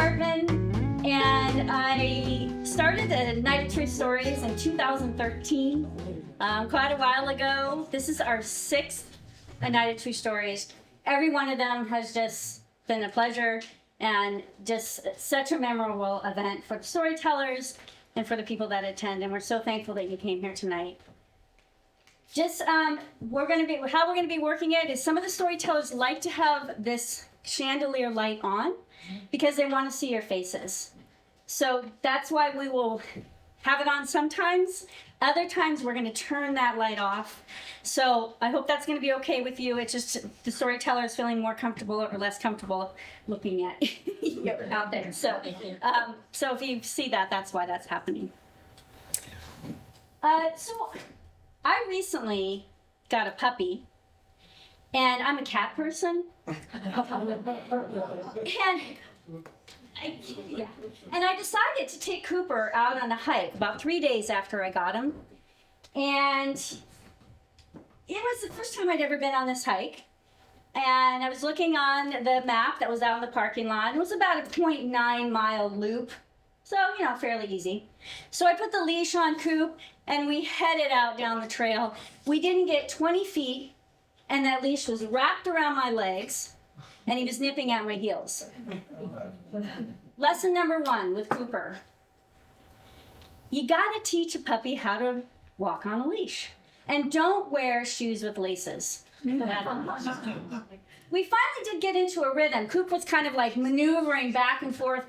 Hartman, and I started the Night of True Stories in 2013, quite a while ago. This is our sixth Night of True Stories. Every one of them has just been a pleasure and just such a memorable event for the storytellers and for the people that attend, and we're so thankful that you came here tonight. Just how we're going to be working it is some of the storytellers like to have this chandelier light on because they want to see your faces. So that's why we will have it on sometimes. Other times we're going to turn that light off. So I hope that's going to be okay with you. It's just the storyteller is feeling more comfortable or less comfortable looking at you out there. So if you see that, that's why that's happening. So I recently got a puppy, and I'm a cat person. And I decided to take Cooper out on a hike about 3 days after I got him. And it was the first time I'd ever been on this hike. And I was looking on the map that was out in the parking lot. It was about a 0.9 mile loop. So, fairly easy. So I put the leash on Coop and we headed out down the trail. We didn't get 20 feet and that leash was wrapped around my legs and he was nipping at my heels. Lesson number 1 with Cooper. You gotta teach a puppy how to walk on a leash. And don't wear shoes with laces. We finally did get into a rhythm. Coop was kind of like maneuvering back and forth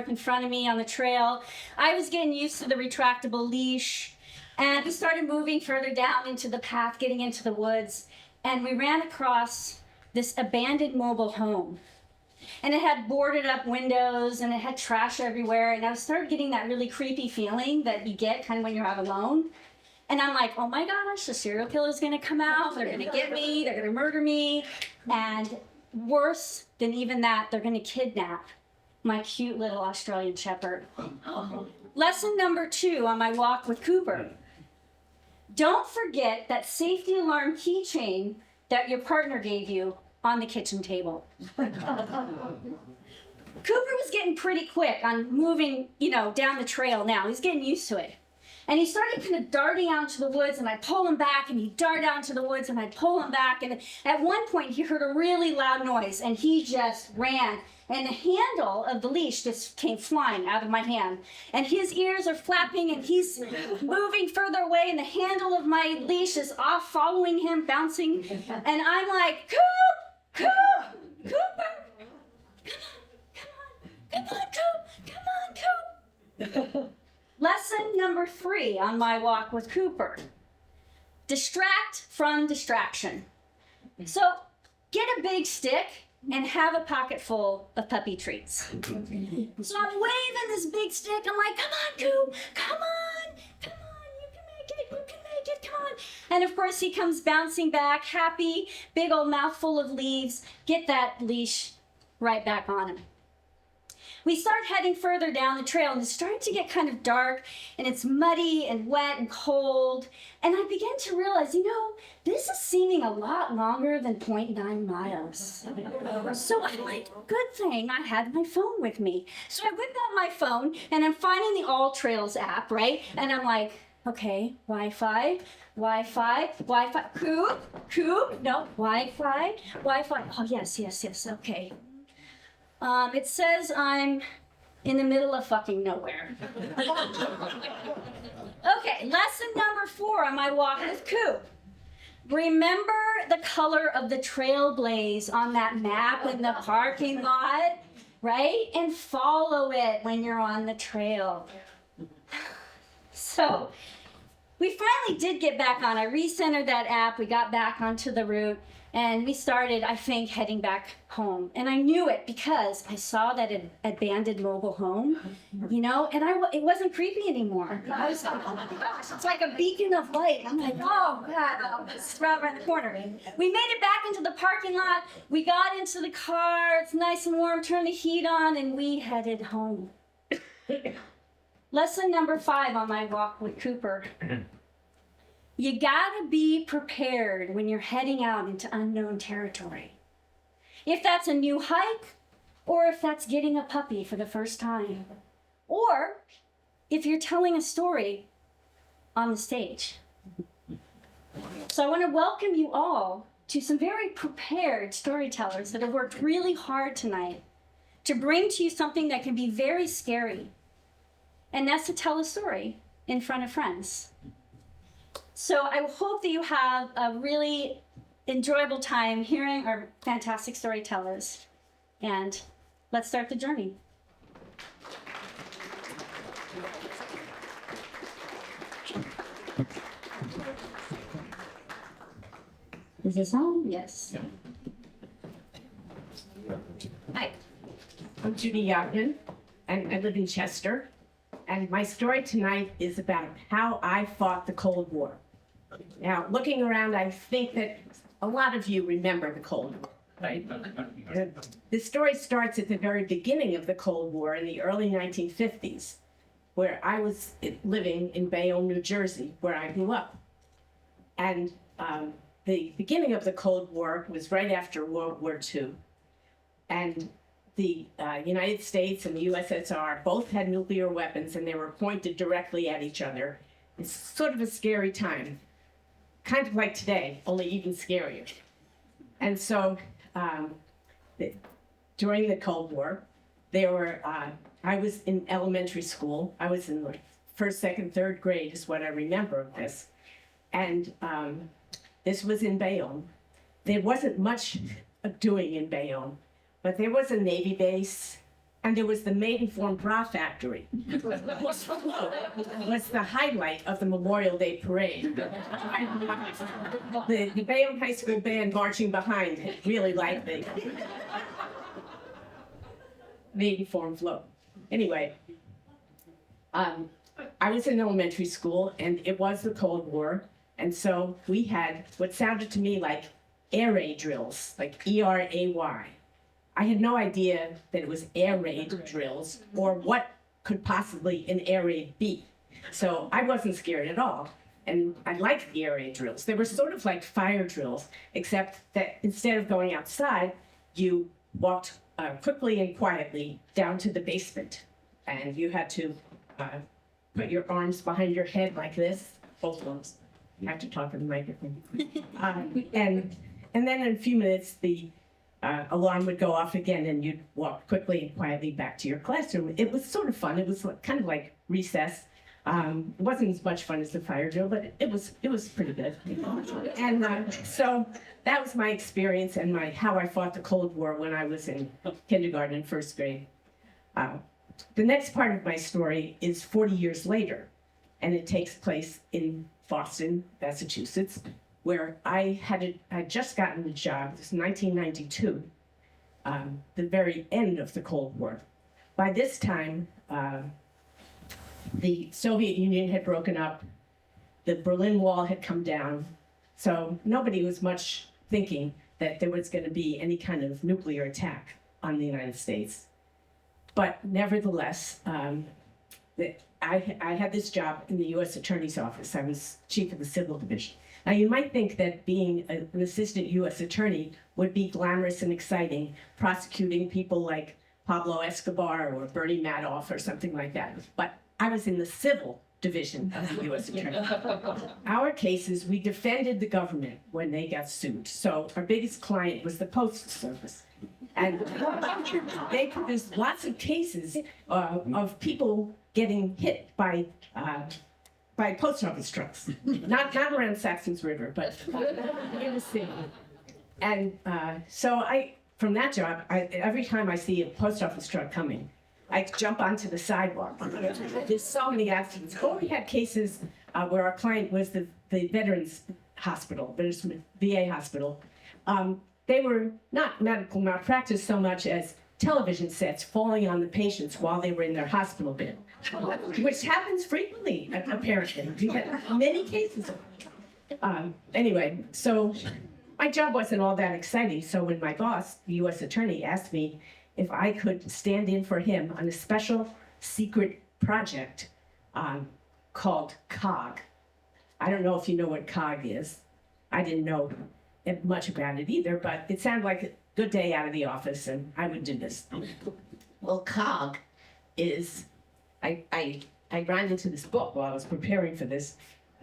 in front of me on the trail. I was getting used to the retractable leash. And we started moving further down into the path, getting into the woods. And we ran across this abandoned mobile home. And it had boarded up windows and it had trash everywhere. And I started getting that really creepy feeling that you get kind of when you're out alone. And I'm like, oh my gosh, the serial killer's gonna come out. They're gonna get me, they're gonna murder me. And worse than even that, they're gonna kidnap my cute little Australian Shepherd. Lesson number 2 on my walk with Cooper. Don't forget that safety alarm keychain that your partner gave you on the kitchen table. Cooper was getting pretty quick on moving, down the trail now. He's getting used to it. And he started kind of darting out into the woods, and I'd pull him back, and he'd dart out into the woods, and I'd pull him back. And at one point, he heard a really loud noise, and he just ran. And the handle of the leash just came flying out of my hand. And his ears are flapping, and he's moving further away, and the handle of my leash is off, following him, bouncing. And I'm like, Cooper! Come on, Coop! Lesson number 3 on my walk with Cooper. Distract from distraction. So get a big stick and have a pocket full of puppy treats. So I'm waving this big stick. I'm like, come on, Coop, come on, you can make it, come on. And of course he comes bouncing back, happy, big old mouthful of leaves. Get that leash right back on him. We start heading further down the trail, and it's starting to get kind of dark, and it's muddy and wet and cold. And I began to realize, this is seeming a lot longer than 0.9 miles. So I'm like, good thing I had my phone with me. So I whip out my phone, and I'm finding the All Trails app, right? And I'm like, okay, Wi-Fi, Coop, no, Wi-Fi. Oh, yes, okay. It says I'm in the middle of fucking nowhere. Okay, lesson number 4 on my walk with Coop. Remember the color of the trail blaze on that map in the parking lot, right? And follow it when you're on the trail. So we finally did get back on. I recentered that app. We got back onto the route. And we started, I think, heading back home. And I knew it because I saw that abandoned mobile home, and it wasn't creepy anymore. I was like, oh my gosh, it's like a beacon of light. I'm like, oh God, it's right around the corner. We made it back into the parking lot. We got into the car. It's nice and warm, turned the heat on, and we headed home. Lesson number 5 on my walk with Cooper. You gotta be prepared when you're heading out into unknown territory. If that's a new hike or if that's getting a puppy for the first time, or if you're telling a story on the stage. So I want to welcome you all to some very prepared storytellers that have worked really hard tonight to bring to you something that can be very scary, and that's to tell a story in front of friends. So I hope that you have a really enjoyable time hearing our fantastic storytellers, and let's start the journey. Is this on? Yes. Hi, I'm Judy Yogman, and I live in Chester. And my story tonight is about how I fought the Cold War. Now, looking around, I think that a lot of you remember the Cold War, right? The story starts at the very beginning of the Cold War in the early 1950s, where I was living in Bayonne, New Jersey, where I grew up. And the beginning of the Cold War was right after World War II. And the United States and the USSR both had nuclear weapons, and they were pointed directly at each other. It's sort of a scary time, kind of like today, only even scarier. And so during the Cold War, I was in elementary school. I was in like first, second, third grade is what I remember of this. And this was in Bayonne. There wasn't much doing in Bayonne, but there was a Navy base, and there was the Maidenform Bra Factory. Was the highlight of the Memorial Day parade. The Bayonne High School band marching behind really liked the Maidenform float. Anyway, I was in elementary school, and it was the Cold War, and so we had what sounded to me like air raid drills, like ERAY. I had no idea that it was air raid drills or what could possibly an air raid be. So I wasn't scared at all. And I liked the air raid drills. They were sort of like fire drills, except that instead of going outside, you walked quickly and quietly down to the basement. And you had to put your arms behind your head like this, both arms. You have to talk to the microphone. And then in a few minutes, the alarm would go off again, and you'd walk quickly and quietly back to your classroom. It was sort of fun. It was kind of like recess. It wasn't as much fun as the fire drill, but it was pretty good. And so that was my experience and how I fought the Cold War when I was in kindergarten and first grade. The next part of my story is 40 years later, and it takes place in Boston, Massachusetts, where I had just gotten a job. This was 1992, the very end of the Cold War. By this time, the Soviet Union had broken up, the Berlin Wall had come down, so nobody was much thinking that there was going to be any kind of nuclear attack on the United States. But nevertheless, I had this job in the U.S. Attorney's Office. I was chief of the Civil Division. Now, you might think that being an assistant U.S. attorney would be glamorous and exciting, prosecuting people like Pablo Escobar or Bernie Madoff or something like that. But I was in the Civil Division of the U.S. Attorney. Our cases, we defended the government when they got sued. So our biggest client was the Postal Service. And they produced lots of cases of people getting hit by post office trucks, not around Saxon's River, but in the city. And so from that job, every time I see a post office truck coming, I jump onto the sidewalk. There's so many accidents. Or we had cases where our client was the Veterans Hospital, VA hospital. They were not medical malpractice so much as television sets falling on the patients while they were in their hospital bed, which happens frequently, apparently. We had many cases of it. Anyway, so my job wasn't all that exciting. So when my boss, the U.S. attorney, asked me if I could stand in for him on a special secret project called COG. I don't know if you know what COG is. I didn't know much about it either, but it sounded like good day out of the office, and I would do this. Well, COG is, I ran into this book while I was preparing for this.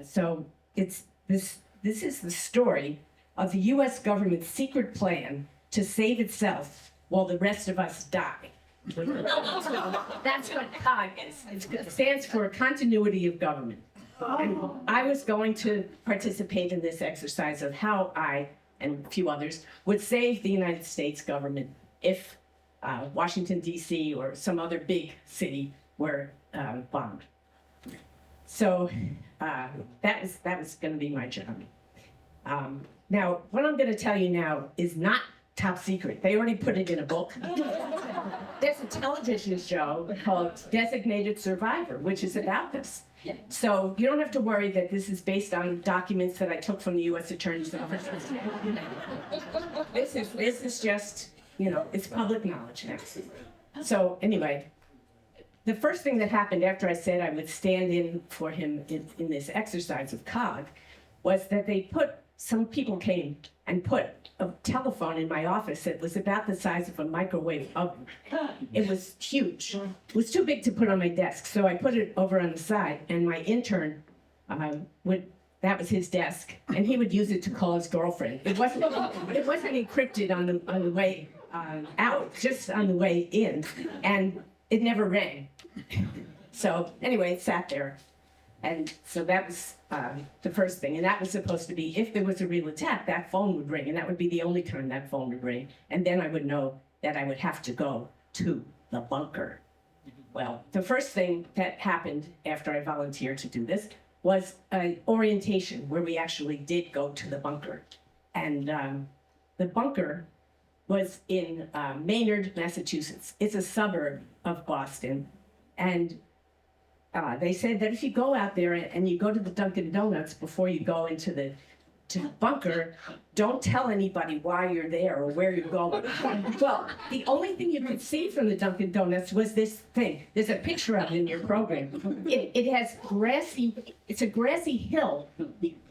So it's this is the story of the U.S. government's secret plan to save itself while the rest of us die. That's what COG is. It stands for Continuity of Government. And I was going to participate in this exercise of how I, and a few others, would save the United States government if Washington, D.C. or some other big city were bombed. So that was going to be my job. Now, what I'm going to tell you now is not top secret. They already put it in a book. There's a television show called Designated Survivor, which is about this. So you don't have to worry that this is based on documents that I took from the U.S. Attorney's Office. This is just, it's public knowledge now. So anyway, the first thing that happened after I said I would stand in for him in this exercise of COG was that some people came and put a telephone in my office that was about the size of a microwave oven. It was huge. It was too big to put on my desk, so I put it over on the side, and my intern that was his desk, and he would use it to call his girlfriend. It wasn't encrypted on the way out, just on the way in, and it never rang. So anyway, it sat there. And so that was the first thing. And that was supposed to be, if there was a real attack, that phone would ring. And that would be the only time that phone would ring. And then I would know that I would have to go to the bunker. Well, the first thing that happened after I volunteered to do this was an orientation where we actually did go to the bunker. And the bunker was in Maynard, Massachusetts. It's a suburb of Boston. And they said that if you go out there and you go to the Dunkin' Donuts before you go to the bunker, don't tell anybody why you're there or where you're going. Well, the only thing you could see from the Dunkin' Donuts was this thing. There's a picture of it in your program. It has it's a grassy hill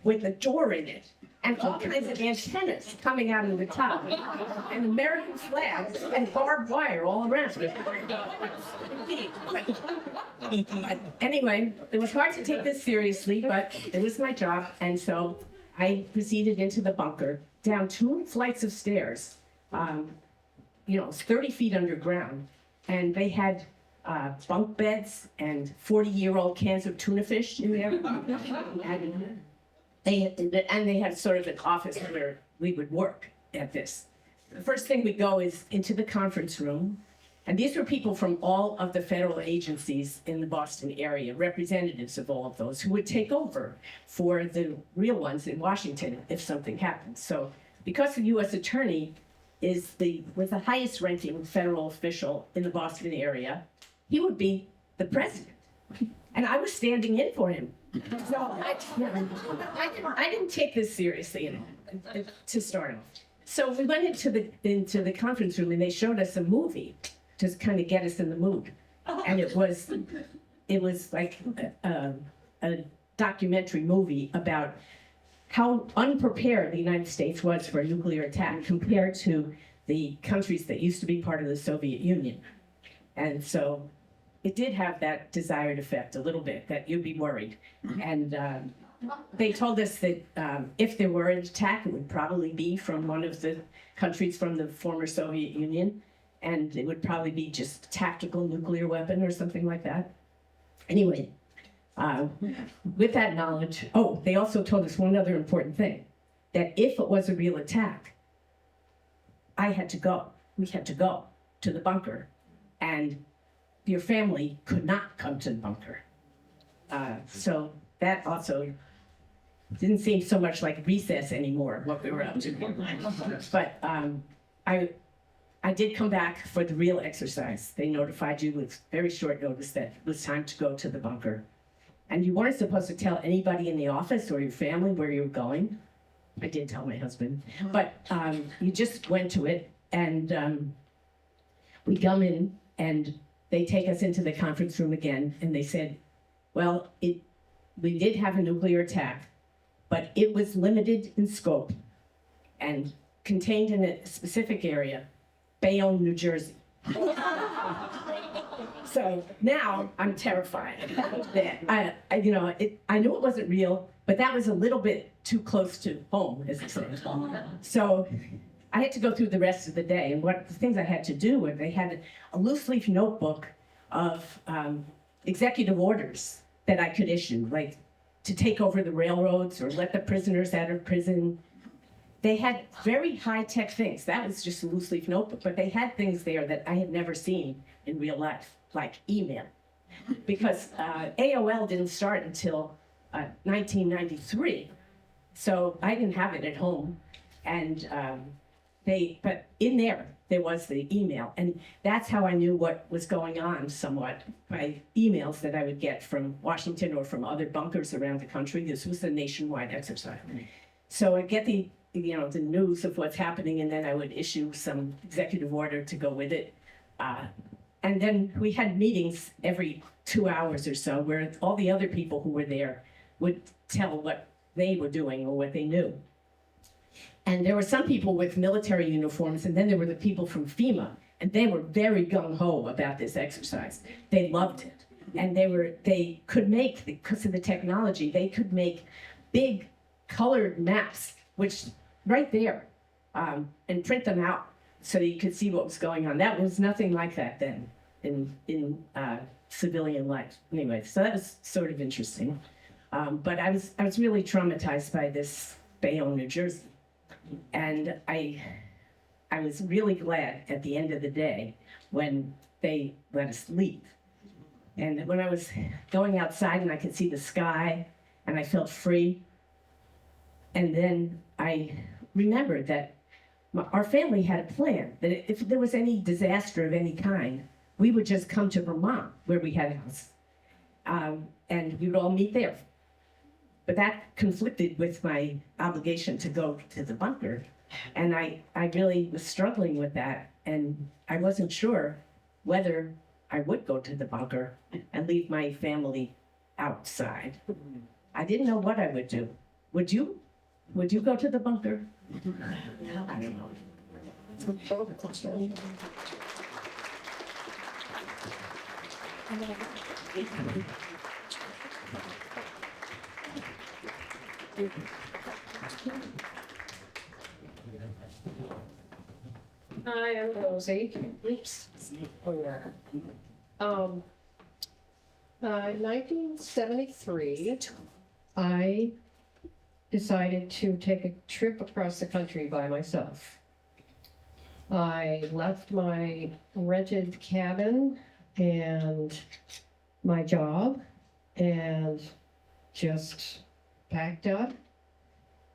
with a door in it, and all kinds of antennas coming out of the top, and American flags and barbed wire all around. Anyway, it was hard to take this seriously, but it was my job, and so I proceeded into the bunker, down 2 flights of stairs, 30 feet underground, and they had bunk beds and 40-year-old cans of tuna fish in there. And they had sort of an office where we would work at this. The first thing we go is into the conference room. And these were people from all of the federal agencies in the Boston area, representatives of all of those, who would take over for the real ones in Washington if something happened. So because the U.S. Attorney was the highest ranking federal official in the Boston area, he would be the president. And I was standing in for him. So I didn't take this seriously to start off. So we went into the conference room and they showed us a movie to kind of get us in the mood. And it was like a documentary movie about how unprepared the United States was for a nuclear attack compared to the countries that used to be part of the Soviet Union. And so it did have that desired effect a little bit, that you'd be worried. And they told us that if there were an attack, it would probably be from one of the countries from the former Soviet Union, and it would probably be just a tactical nuclear weapon or something like that. Anyway, with that knowledge, they also told us one other important thing, that if it was a real attack, we had to go to the bunker, and your family could not come to the bunker. So that also didn't seem so much like recess anymore, what we were up to. But I did come back for the real exercise. They notified you with very short notice that it was time to go to the bunker. And you weren't supposed to tell anybody in the office or your family where you were going. I did tell my husband. But you just went to it, and we come in, and they take us into the conference room again, and they said, well, we did have a nuclear attack, but it was limited in scope. And contained in a specific area, Bayonne, New Jersey. So now I'm terrified that I knew it wasn't real, but that was a little bit too close to home, as they say. So I had to go through the rest of the day, and the things I had to do were they had a loose leaf notebook of executive orders that I could issue, like to take over the railroads or let the prisoners out of prison. They had very high-tech things. That was just a loose leaf notebook, but they had things there that I had never seen in real life, like email. Because AOL didn't start until 1993, so I didn't have it at home. And but in there was the email, and that's how I knew what was going on somewhat by emails that I would get from Washington or from other bunkers around the country. This was a nationwide exercise. So I'd get the news of what's happening, and then I would issue some executive order to go with it. And then we had meetings every 2 hours or so where all the other people who were there would tell what they were doing or what they knew. And there were some people with military uniforms, and then there were the people from FEMA, and they were very gung-ho about this exercise. They loved it. And they could make, because of the technology, they could make big colored maps, which right there, and print them out so you could see what was going on. That was nothing like that then in civilian life. Anyway, so that was sort of interesting. But I was really traumatized by this Bayonne, New Jersey. And I was really glad at the end of the day when they let us leave. And when I was going outside and I could see the sky and I felt free, and then I remembered that our family had a plan, that if there was any disaster of any kind, we would just come to Vermont, where we had a house, and we would all meet there. But that conflicted with my obligation to go to the bunker, and I really was struggling with that, and I wasn't sure whether I would go to the bunker and leave my family outside. I didn't know what I would do. Would you? Would you go to the bunker? I don't know. Hi, I'm Rosie. Oops. 1973, I decided to take a trip across the country by myself. I left my rented cabin and my job and just packed up.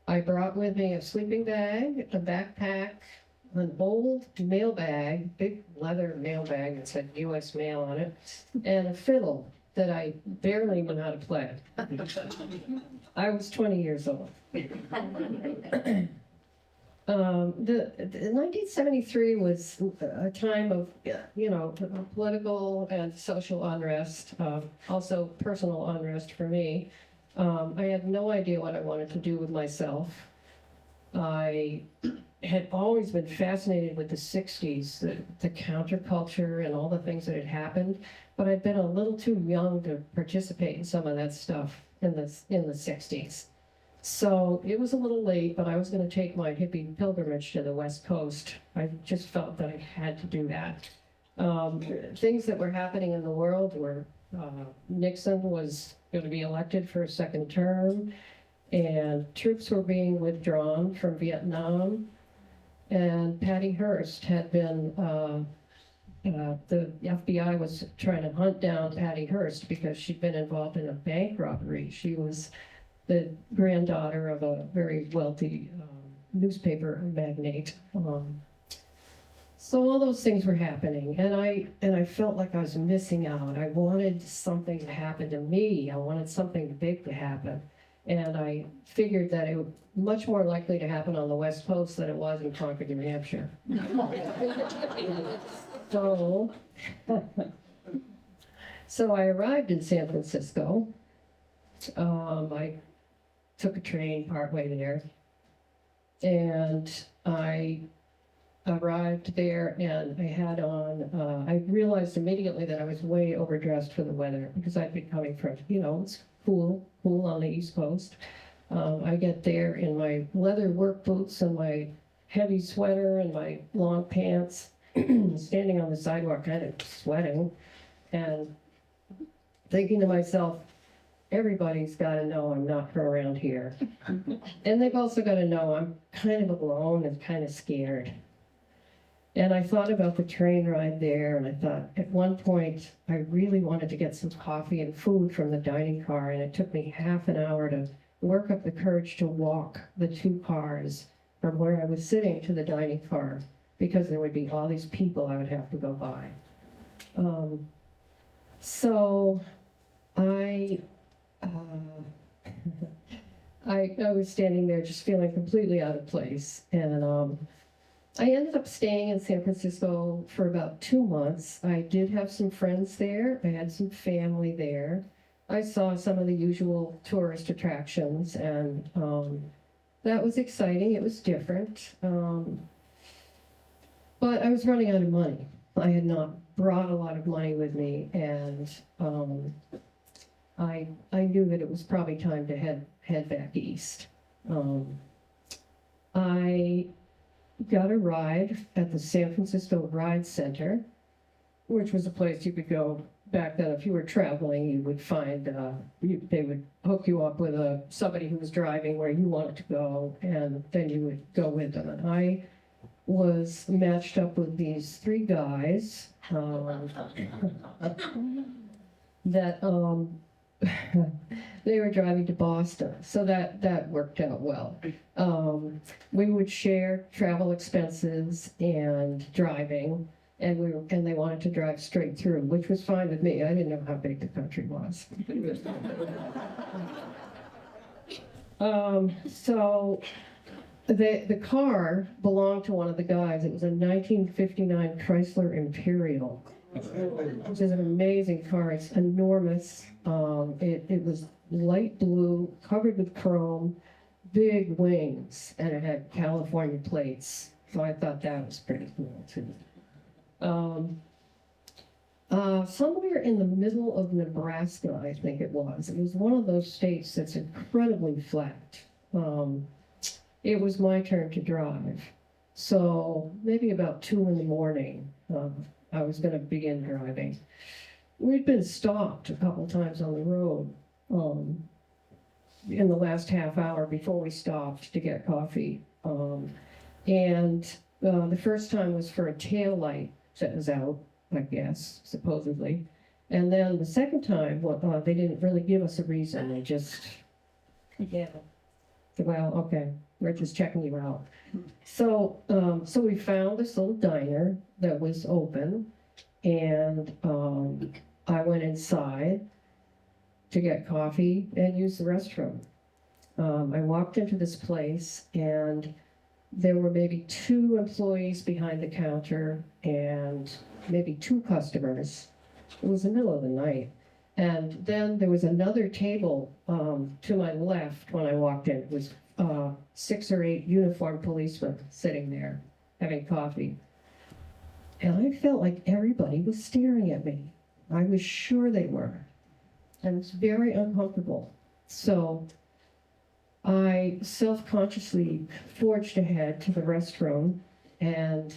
I brought with me a sleeping bag, a backpack, an old mail bag, big leather mail bag that said U.S. mail on it, and a fiddle that I barely knew how to play. I was 20 years old. The 1973 was a time of, political and social unrest, also personal unrest for me. I had no idea what I wanted to do with myself. I had always been fascinated with the 60s, the counterculture and all the things that had happened, but I'd been a little too young to participate in some of that stuff in the 60s. So it was a little late, but I was going to take my hippie pilgrimage to the West Coast. I just felt that I had to do that. Things that were happening in the world were Nixon was going to be elected for a second term, and troops were being withdrawn from Vietnam, and Patty Hearst had been, the FBI was trying to hunt down Patty Hearst because she'd been involved in a bank robbery. She was the granddaughter of a very wealthy newspaper magnate. So all those things were happening, and I felt like I was missing out. I wanted something to happen to me. I wanted something big to happen. And I figured that it was much more likely to happen on the West Coast than it was in Concord, New Hampshire. So I arrived in San Francisco. I took a train partway there. And I arrived there and I had on, I realized immediately that I was way overdressed for the weather because I'd been coming from, it's cool on the East Coast. I get there in my leather work boots and my heavy sweater and my long pants, standing on the sidewalk kind of sweating and thinking to myself, everybody's got to know I'm not from around here. And they've also got to know I'm kind of alone and kind of scared. And I thought about the train ride there, and I thought at one point I really wanted to get some coffee and food from the dining car, and it took me half an hour to work up the courage to walk the 2 cars from where I was sitting to the dining car, because there would be all these people I would have to go by. So I was standing there just feeling completely out of place, and I ended up staying in San Francisco for about 2 months. I did have some friends there. I had some family there. I saw some of the usual tourist attractions, and that was exciting. It was different. But I was running out of money. I had not brought a lot of money with me, and I knew that it was probably time to head back east. I got a ride at the San Francisco Ride Center, which was a place you could go back then. If you were traveling, you would find, they would hook you up with somebody who was driving where you wanted to go, and then you would go with them. And I was matched up with these 3 guys that they were driving to Boston, so that worked out well. We would share travel expenses and driving, and they wanted to drive straight through, which was fine with me. I didn't know how big the country was. So the car belonged to one of the guys. It was a 1959 Chrysler Imperial, which is an amazing car. It's enormous. It was light blue, covered with chrome, big wings, and it had California plates. So I thought that was pretty cool too. Somewhere in the middle of Nebraska, I think it was. It was one of those states that's incredibly flat. It was my turn to drive. So maybe about 2 in the morning, I was going to begin driving. We'd been stopped a couple times on the road in the last half hour before we stopped to get coffee. And the first time was for a tail light that was out, I guess, supposedly. And then the second time, they didn't really give us a reason. They just, well, okay, we're just checking you out. So we found this little diner that was open, and I went inside to get coffee and use the restroom. I walked into this place, and there were maybe 2 employees behind the counter and maybe 2 customers. It was the middle of the night. And then there was another table to my left when I walked in. It was 6 or 8 uniformed policemen sitting there having coffee. And I felt like everybody was staring at me. I was sure they were. And it's very uncomfortable. So I self-consciously forged ahead to the restroom, and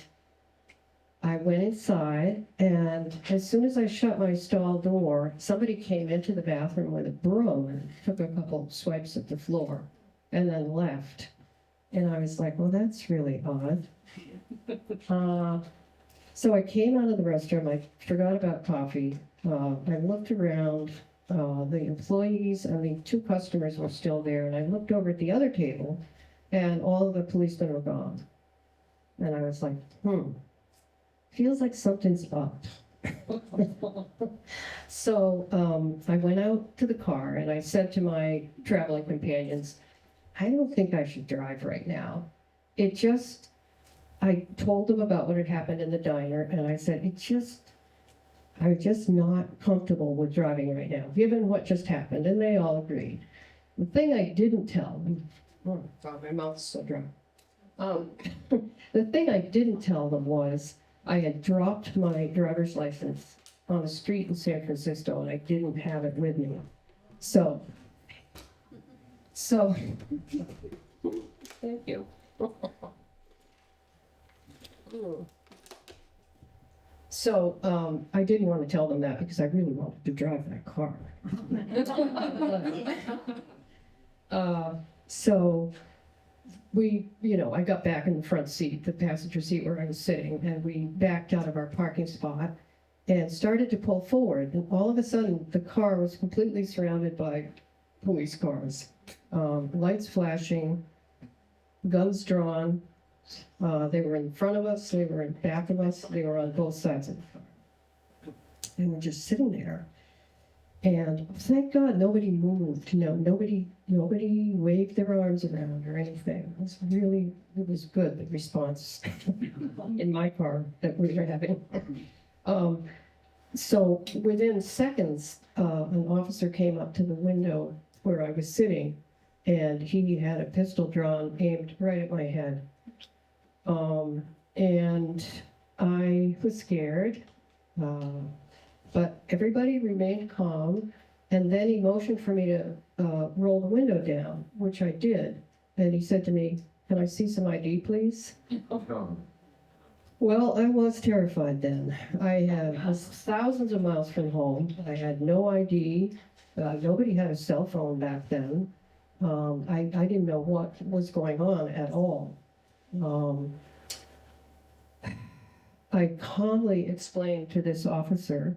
I went inside, and as soon as I shut my stall door, somebody came into the bathroom with a broom and took a couple swipes at the floor and then left. And I was like, well, that's really odd. So I came out of the restroom. I forgot about coffee. I looked around. The employees and the 2 customers were still there, and I looked over at the other table, and all of the policemen were gone. And I was like, feels like something's up. So I went out to the car, and I said to my traveling companions, I don't think I should drive right now. I told them about what had happened in the diner, and I said, I'm just not comfortable with driving right now, given what just happened, and they all agreed. The thing I didn't tell them, God, my mouth's so dry. The thing I didn't tell them was I had dropped my driver's license on a street in San Francisco and I didn't have it with me. So, thank you. So, I didn't want to tell them that because I really wanted to drive that car. So I got back in the front seat, the passenger seat where I was sitting, and we backed out of our parking spot and started to pull forward. And all of a sudden, the car was completely surrounded by police cars, lights flashing, guns drawn. They were in front of us, they were in back of us, they were on both sides of the car. And we're just sitting there. And thank God nobody moved, nobody waved their arms around or anything. It was good, the response in my car that we were having. So within seconds, an officer came up to the window where I was sitting, and he had a pistol drawn, aimed right at my head. And I was scared. But everybody remained calm, and then he motioned for me to roll the window down, which I did. And he said to me, "Can I see some ID, please?" Well, I was terrified then. I was thousands of miles from home. I had no ID. Nobody had a cell phone back then. I didn't know what was going on at all. I calmly explained to this officer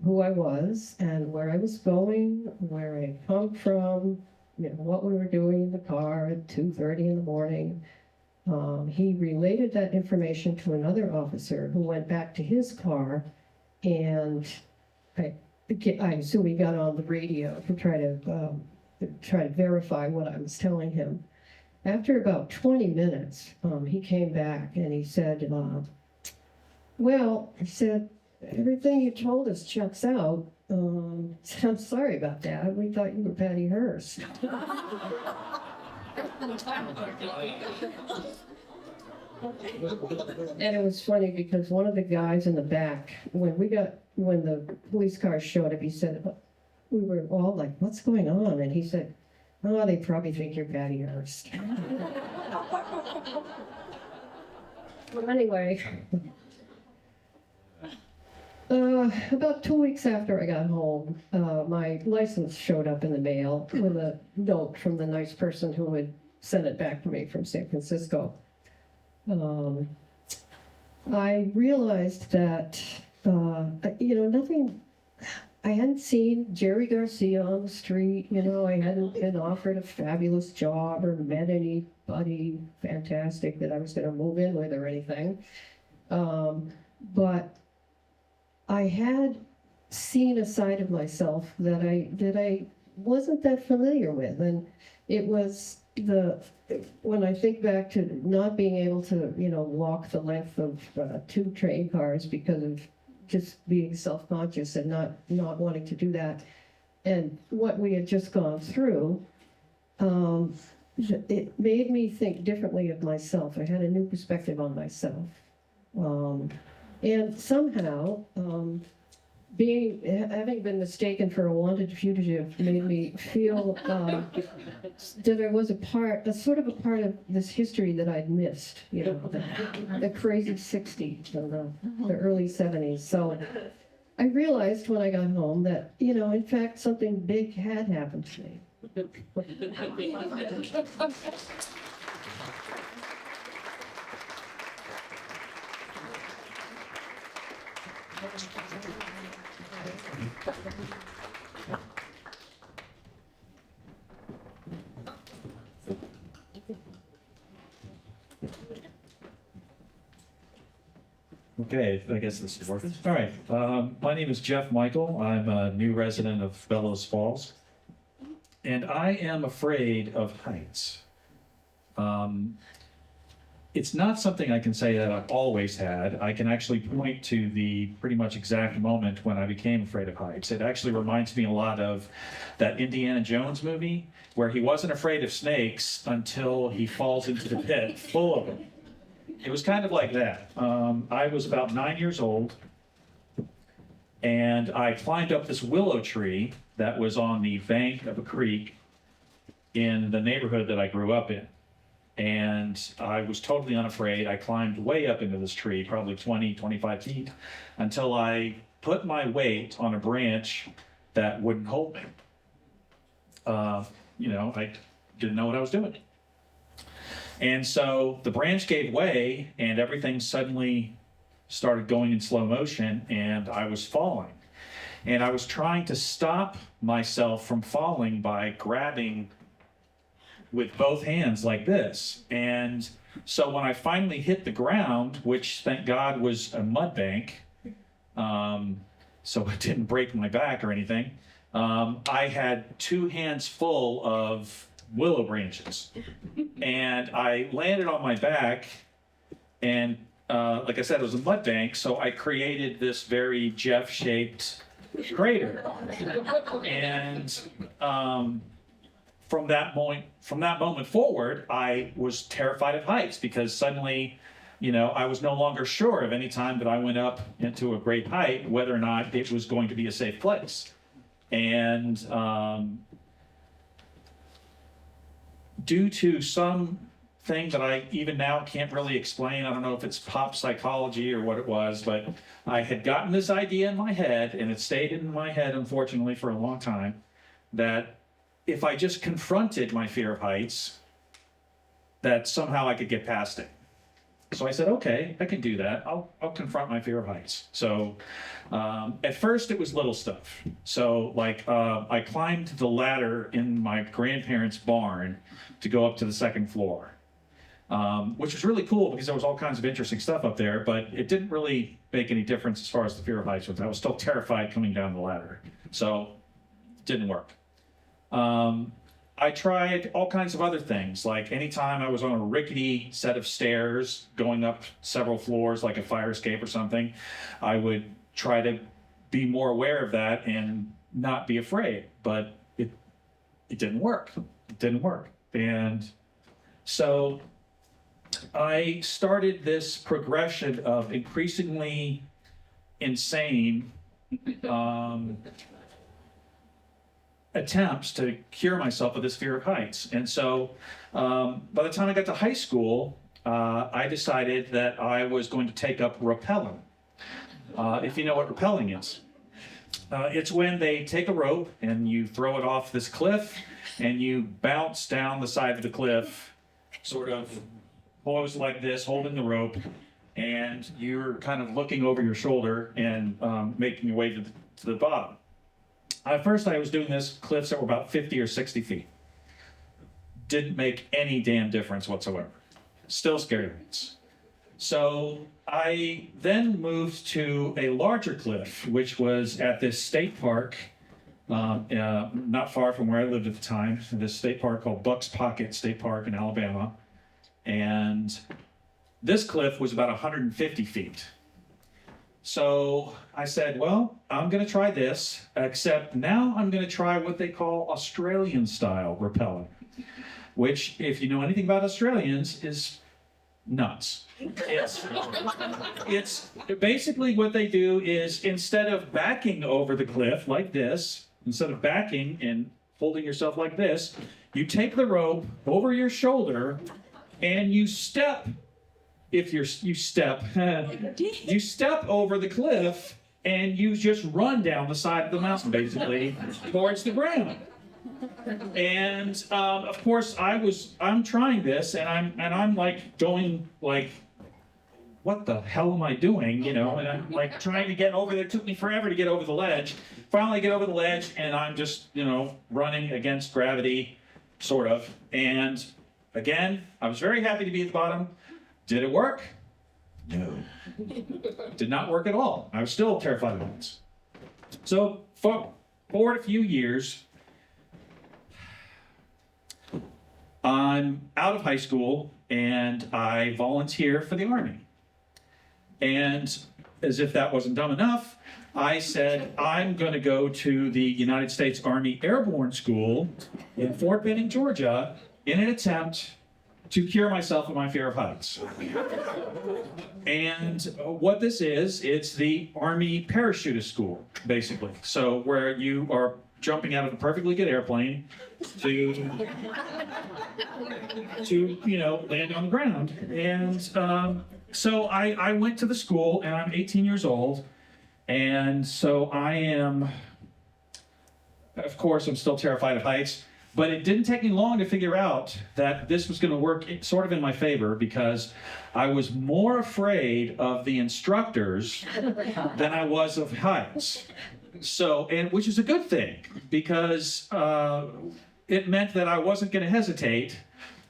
who I was and where I was going, where I had come from, what we were doing in the car at 2:30 in the morning. He related that information to another officer who went back to his car, and I assume he got on the radio to try to verify what I was telling him. After about 20 minutes, he came back and he said, "Well," he said, "everything you told us checks out. I'm sorry about that. We thought you were Patty Hearst." And it was funny because one of the guys in the back, when the police car showed up, he said, we were all like, "What's going on?" And he said, "Oh, they probably think you're Patty Hearst." Well, anyway. About 2 weeks after I got home, my license showed up in the mail with a note from the nice person who had sent it back to me from San Francisco. I realized that, I hadn't seen Jerry Garcia on the street, I hadn't been offered a fabulous job or met anybody fantastic that I was going to move in with or anything. But I had seen a side of myself that I wasn't that familiar with, and it was when I think back to not being able to, walk the length of 2 train cars because of just being self-conscious and not wanting to do that, and what we had just gone through, it made me think differently of myself. I had a new perspective on myself. And somehow, having been mistaken for a wanted fugitive made me feel that I was a sort of a part of this history that I'd missed, the crazy 60s and the early 70s. So I realized when I got home that, in fact, something big had happened to me. Okay, I guess this is working. All right, my name is Geoff Michael. I'm a new resident of Bellows Falls, and I am afraid of heights. it's not something I can say that I've always had. I can actually point to the pretty much exact moment when I became afraid of heights. It actually reminds me a lot of that Indiana Jones movie where he wasn't afraid of snakes until he falls into the pit full of them. It was kind of like that. I was about 9 years old, and I climbed up this willow tree that was on the bank of a creek in the neighborhood that I grew up in. And I was totally unafraid. I climbed way up into this tree, probably 20, 25 feet, until I put my weight on a branch that wouldn't hold me. I didn't know what I was doing. And so the branch gave way, and everything suddenly started going in slow motion, and I was falling. And I was trying to stop myself from falling by grabbing with both hands like this. And so when I finally hit the ground, which thank God was a mud bank, so it didn't break my back or anything, I had 2 hands full of willow branches. And I landed on my back, and like I said, it was a mud bank, so I created this very Geoff-shaped crater. And from that moment forward, I was terrified of heights because suddenly, I was no longer sure of any time that I went up into a great height, whether or not it was going to be a safe place. And due to some thing that I even now can't really explain, I don't know if it's pop psychology or what it was, but I had gotten this idea in my head, and it stayed in my head, unfortunately, for a long time, that if I just confronted my fear of heights, that somehow I could get past it. So I said, okay, I can do that. I'll confront my fear of heights. So at first it was little stuff. So I climbed the ladder in my grandparents' barn to go up to the second floor, which was really cool because there was all kinds of interesting stuff up there, but it didn't really make any difference as far as the fear of heights was. I was still terrified coming down the ladder. So it didn't work. I tried all kinds of other things, like anytime I was on a rickety set of stairs going up several floors, like a fire escape or something, I would try to be more aware of that and not be afraid, but it didn't work. It didn't work. And so I started this progression of increasingly insane attempts to cure myself of this fear of heights. And so by the time I got to high school, I decided that I was going to take up rappelling. If you know what rappelling is. It's when they take a rope and you throw it off this cliff and you bounce down the side of the cliff, sort of posed like this, holding the rope, and you're kind of looking over your shoulder and making your way to the bottom. At first, I was doing this cliffs that were about 50 or 60 feet. Didn't make any damn difference whatsoever. Still scary heights. So I then moved to a larger cliff, which was at this state park, not far from where I lived at the time, this state park called Bucks Pocket State Park in Alabama. And this cliff was about 150 feet. So I said, well, I'm going to try this, except now I'm going to try what they call Australian style rappelling, which, if you know anything about Australians, is nuts. It's basically what they do is instead of backing over the cliff like this, instead of backing and holding yourself like this, you take the rope over your shoulder and you step. You step over the cliff and you just run down the side of the mountain, basically, towards the ground. And of course, I'm trying this, and I'm like going like, what the hell am I doing? And I'm like trying to get over there. It took me forever to get over the ledge. Finally, I get over the ledge, and I'm just running against gravity, sort of. And again, I was very happy to be at the bottom. Did it work? No. Did not work at all. I was still terrified of heights. So forward a few years, I'm out of high school, and I volunteer for the Army. And as if that wasn't dumb enough, I said, I'm going to go to the United States Army Airborne School in Fort Benning, Georgia, in an attempt to cure myself of my fear of heights. And what this is, it's the Army parachutist school, basically. So where you are jumping out of a perfectly good airplane to land on the ground. And so I went to the school, and I'm 18 years old. And so I am, of course, I'm still terrified of heights. But it didn't take me long to figure out that this was going to work sort of in my favor, because I was more afraid of the instructors than I was of heights. So, and which is a good thing, because it meant that I wasn't going to hesitate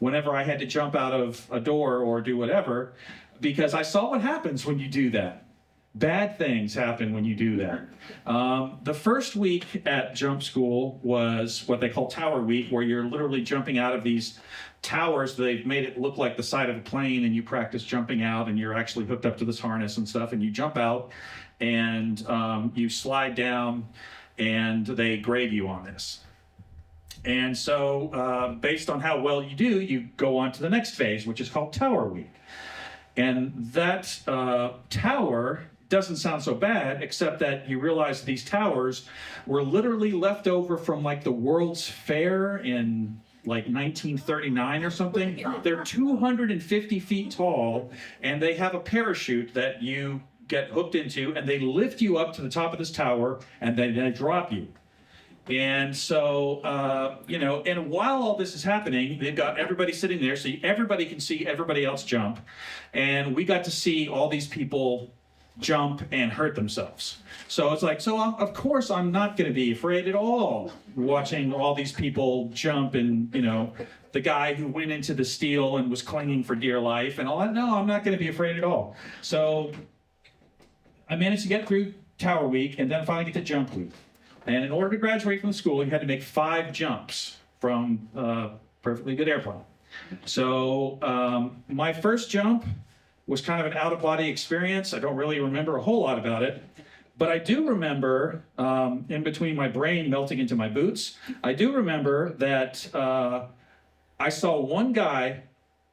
whenever I had to jump out of a door or do whatever, because I saw what happens when you do that. Bad things happen when you do that. The first week at jump school was what they call tower week, where you're literally jumping out of these towers. They've made it look like the side of a plane, and you practice jumping out, and you're actually hooked up to this harness and stuff, and you jump out, and you slide down, and they grade you on this. And so based on how well you do, you go on to the next phase, which is called tower week. And that tower doesn't sound so bad, except that you realize these towers were literally left over from like the World's Fair in like 1939 or something. They're 250 feet tall, and they have a parachute that you get hooked into, and they lift you up to the top of this tower, and then they drop you. And so, and while all this is happening, they've got everybody sitting there, so everybody can see everybody else jump. And we got to see all these people jump and hurt themselves. So it's like, of course I'm not going to be afraid at all watching all these people jump, and, the guy who went into the steel and was clinging for dear life and all that. No, I'm not going to be afraid at all. So I managed to get through Tower Week, and then finally get to Jump Week. And in order to graduate from the school, you had to make 5 jumps from a perfectly good airplane. So my first jump was kind of an out-of-body experience. I don't really remember a whole lot about it. But I do remember, in between my brain melting into my boots, I do remember that I saw one guy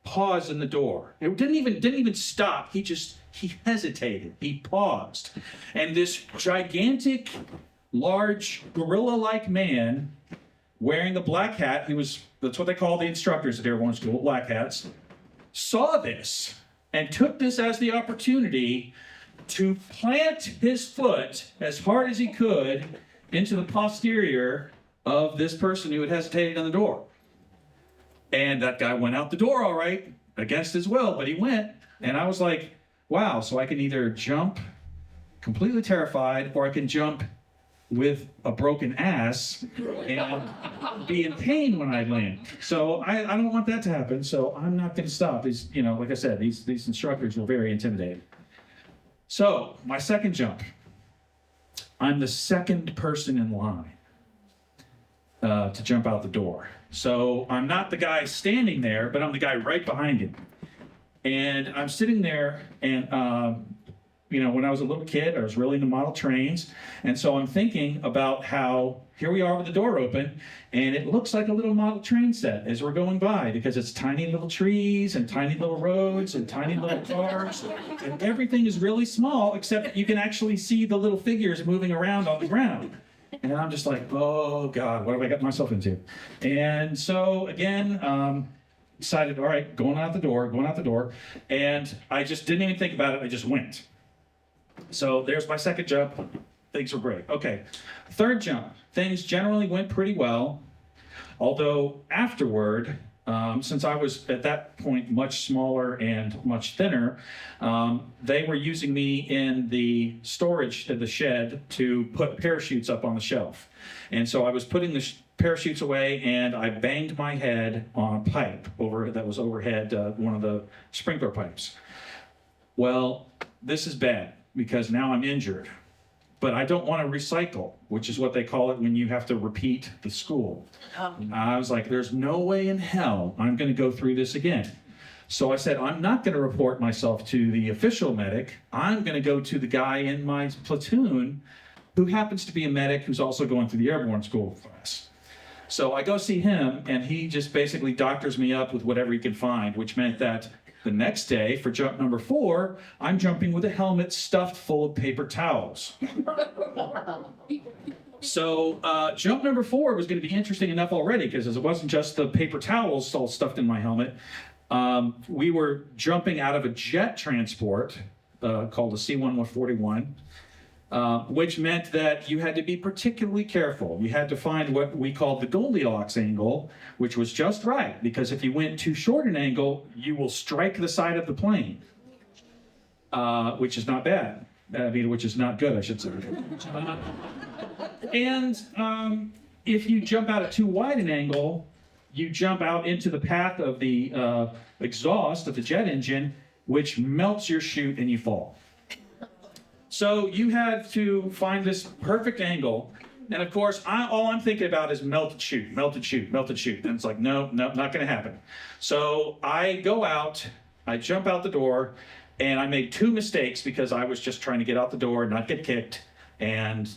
pause in the door. It didn't even stop. He hesitated. He paused. And this gigantic, large, gorilla-like man wearing a black hat, that's what they call the instructors at Airborne School, black hats, saw this and took this as the opportunity to plant his foot as hard as he could into the posterior of this person who had hesitated on the door. And that guy went out the door all right, against his will, but he went. And I was like, wow, so I can either jump completely terrified, or I can jump with a broken ass and be in pain when I land. So I don't want that to happen, so I'm not going to stop. These, like I said, these instructors were very intimidating. So my second jump, I'm the second person in line to jump out the door. So I'm not the guy standing there, but I'm the guy right behind him. And I'm sitting there, and when I was a little kid, I was really into model trains. And so I'm thinking about how here we are with the door open, and it looks like a little model train set as we're going by, because it's tiny little trees and tiny little roads and tiny little cars, and everything is really small, except you can actually see the little figures moving around on the ground. And I'm just like, oh God, what have I got myself into? And so again, decided, all right, going out the door. And I just didn't even think about it, I just went. So there's my second jump. Things were great. Okay, third jump. Things generally went pretty well. Although afterward, since I was at that point much smaller and much thinner, they were using me in the storage in the shed to put parachutes up on the shelf. And so I was putting the parachutes away, and I banged my head on a pipe that was overhead, one of the sprinkler pipes. Well, this is bad, because now I'm injured. But I don't want to recycle, which is what they call it when you have to repeat the school. I was like, there's no way in hell I'm going to go through this again. So I said, I'm not going to report myself to the official medic. I'm going to go to the guy in my platoon who happens to be a medic who's also going through the airborne school class. So I go see him, and he just basically doctors me up with whatever he can find, which meant that the next day, for jump number 4, I'm jumping with a helmet stuffed full of paper towels. So jump number 4 was going to be interesting enough already, because it wasn't just the paper towels all stuffed in my helmet. We were jumping out of a jet transport called a C-1141, which meant that you had to be particularly careful. You had to find what we called the Goldilocks angle, which was just right, because if you went too short an angle, you will strike the side of the plane, which is not bad. Which is not good, I should say. And if you jump out at too wide an angle, you jump out into the path of the exhaust of the jet engine, which melts your chute and you fall. So you had to find this perfect angle. And of course, all I'm thinking about is melted chute, melted chute, melted chute. And it's like, no, not going to happen. So I go out, I jump out the door, and I made 2 mistakes because I was just trying to get out the door, not get kicked, and,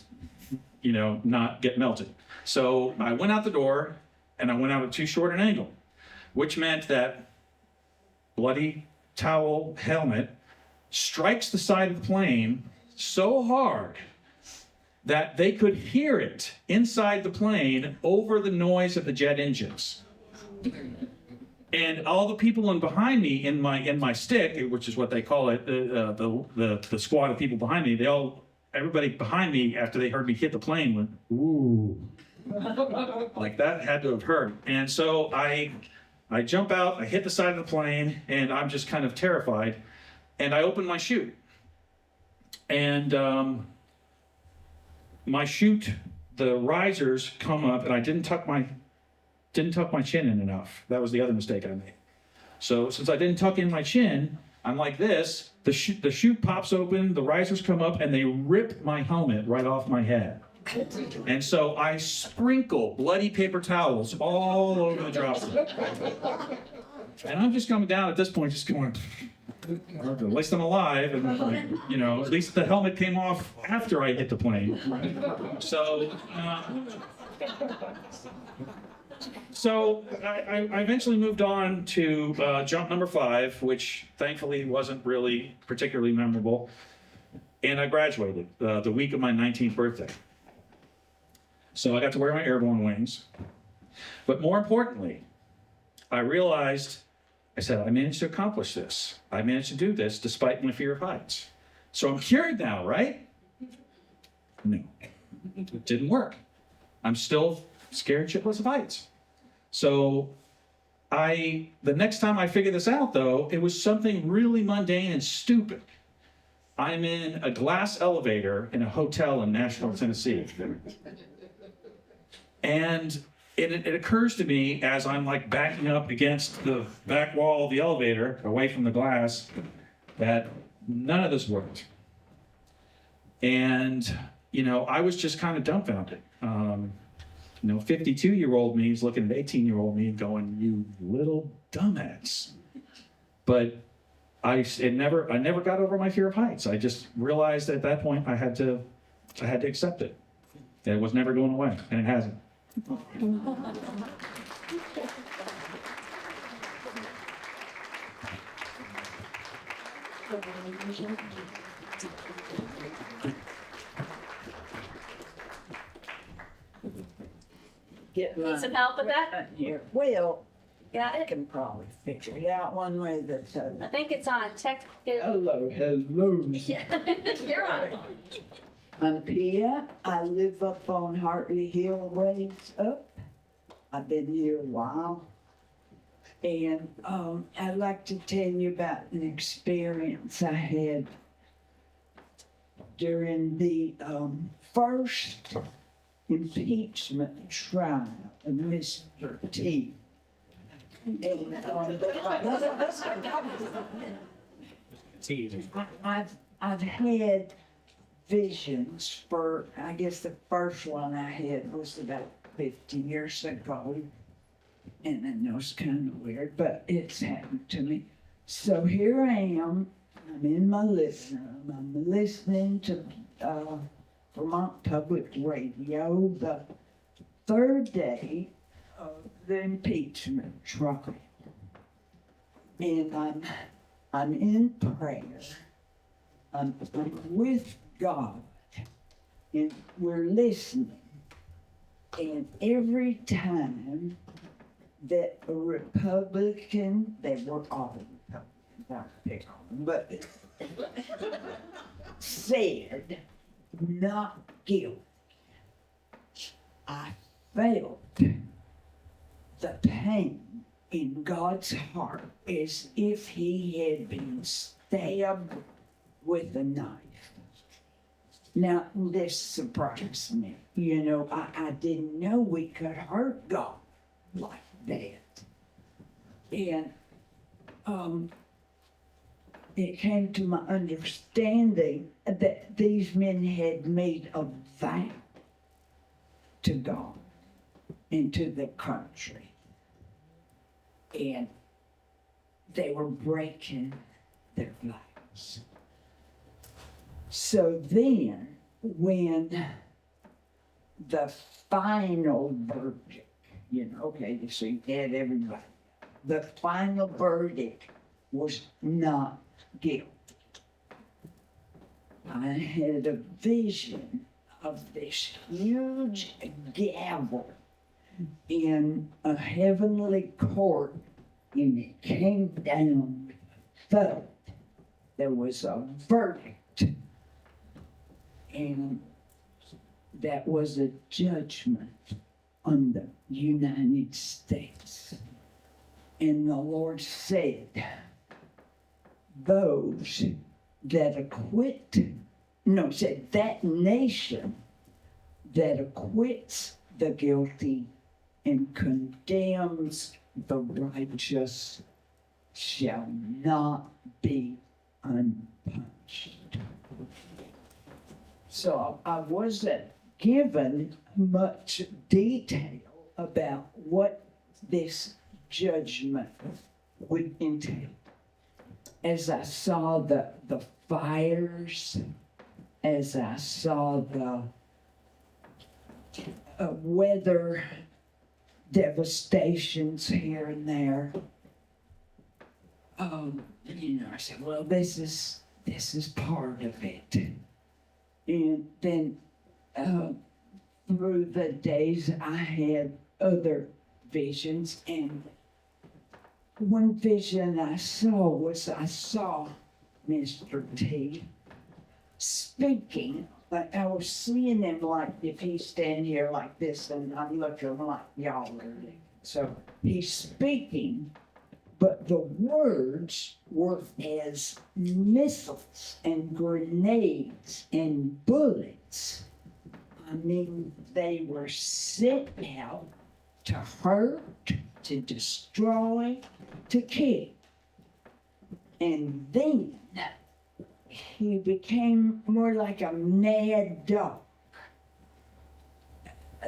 not get melted. So I went out the door, and I went out at too short an angle, which meant that bloody towel helmet strikes the side of the plane so hard that they could hear it inside the plane over the noise of the jet engines. And all the people behind me in my stick, which is what they call it, the squad of people behind me, everybody behind me, after they heard me hit the plane, went, ooh. Like that had to have hurt. And so I jump out, I hit the side of the plane, and I'm just kind of terrified. And I open my chute. And my chute, the risers come up, and I didn't tuck my chin in enough. That was the other mistake I made. So since I didn't tuck in my chin, I'm like this, the chute pops open, the risers come up, and they rip my helmet right off my head. And so I sprinkle bloody paper towels all over the drop zone. And I'm just coming down at this point, just going, at least I'm alive, and at least the helmet came off after I hit the plane. So I eventually moved on to jump number 5, which thankfully wasn't really particularly memorable, and I graduated the week of my 19th birthday. So I got to wear my airborne wings, but more importantly, I realized, I said, I managed to accomplish this. I managed to do this despite my fear of heights. So I'm cured now, right? No, it didn't work. I'm still scared shitless of heights. So the next time I figured this out, though, it was something really mundane and stupid. I'm in a glass elevator in a hotel in Nashville, Tennessee. And it occurs to me as I'm like backing up against the back wall of the elevator, away from the glass, that none of this worked. And, I was just kind of dumbfounded. 52-year-old me is looking at 18-year-old me and going, you little dumbass. But I never got over my fear of heights. I just realized at that point I had to accept it. It was never going away, and it hasn't. Get Need some help with that? here. Well, Got I it? can probably figure it out one way or the other. I think it's on. Hello. You're on. I'm Pia. I live up on Hartley Hill ways up. I've been here a while. And I'd like to tell you about an experience I had during the first impeachment trial of Mr. T. And, I've had visions for, I guess the first one I had was about 50 years ago. And I know it's kind of weird, but it's happened to me. So here I am, I'm in my living room, I'm listening to Vermont Public Radio, the third day of the impeachment trial. And I'm in prayer, I'm with God, and we're listening. And every time that a Republican, they were all Republicans, I don't pick on them, but said not guilty, I felt the pain in God's heart as if he had been stabbed with a knife. Now, this surprised me. You know, I didn't know we could hurt God like that. And it came to my understanding that these men had made a vow to God and to the country. And they were breaking their vows. So then, when the final verdict, you know, okay, so you had everybody, the final verdict was not guilty. I had a vision of this huge gavel in a heavenly court, and it came down, thud. There was a verdict, and that was a judgment on the United States. And the Lord said, those that said that nation that acquits the guilty and condemns the righteous shall not be unpunished. So I wasn't given much detail about what this judgment would entail. As I saw the fires, as I saw the weather devastations here and there, you know, I said, well, this is part of it. And then through the days, I had other visions, and one vision I saw Mr. T speaking. Like I was seeing him like if he's standing here like this, and I'm looking like y'all are. So he's speaking, but the words were as missiles and grenades and bullets. I mean, they were sent out to hurt, to destroy, to kill. And then he became more like a mad dog,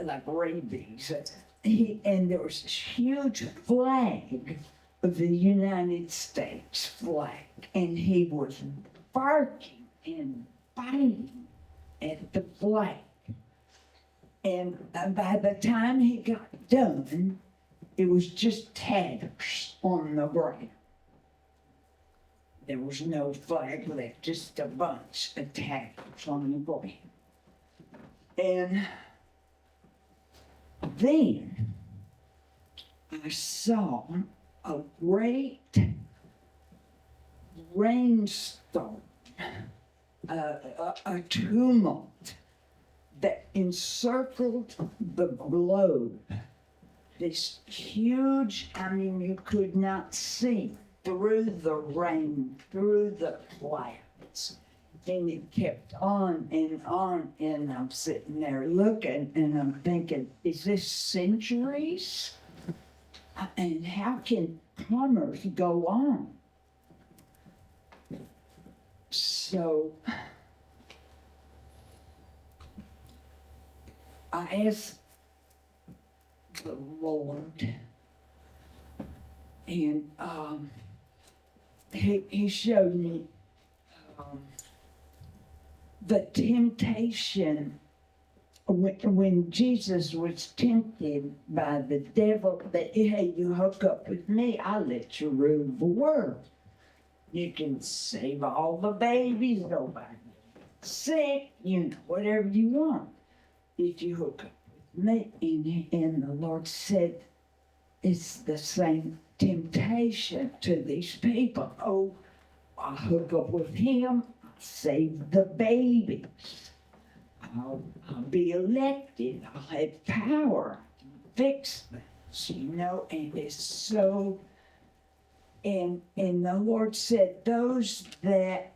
like rabies. And there was this huge flag of the United States flag, and he was barking and biting at the flag. And by the time he got done, it was just tatters on the ground. There was no flag left, just a bunch of tatters on the ground. And then I saw a great rainstorm, a tumult that encircled the globe. This huge, I mean, you could not see through the rain, through the clouds. And it kept on, and I'm sitting there looking, and I'm thinking, is this centuries? And how can commerce go on? So I asked the Lord, and he showed me the temptation when Jesus was tempted by the devil that, hey, you hook up with me, I'll let you rule the world. You can save all the babies, nobody sick, whatever you want. If you hook up with me, and the Lord said, it's the same temptation to these people. Oh, I'll hook up with him, I'll save the babies. I'll be elected, I'll have power to fix things, and it's so, and the Lord said, those that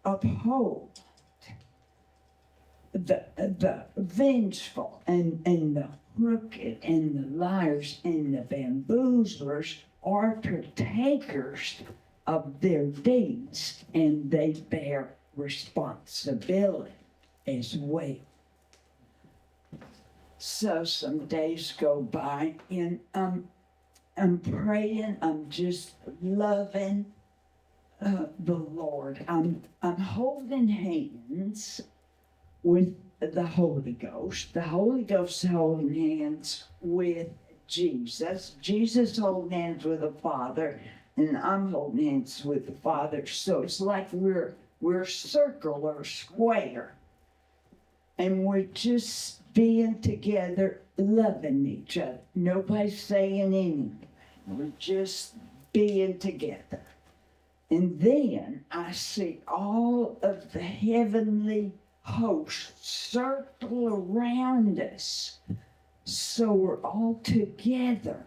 uphold the vengeful and the crooked and the liars and the bamboozlers are partakers of their deeds, and they bear responsibility as well. So some days go by, and I'm praying, I'm just loving the Lord. I'm holding hands with the Holy Ghost. The Holy Ghost holding hands with Jesus. Jesus holding hands with the Father, and I'm holding hands with the Father. So it's like we're circular, square, and we're just being together, loving each other. Nobody's saying anything. We're just being together. And then I see all of the heavenly hosts circle around us. So we're all together.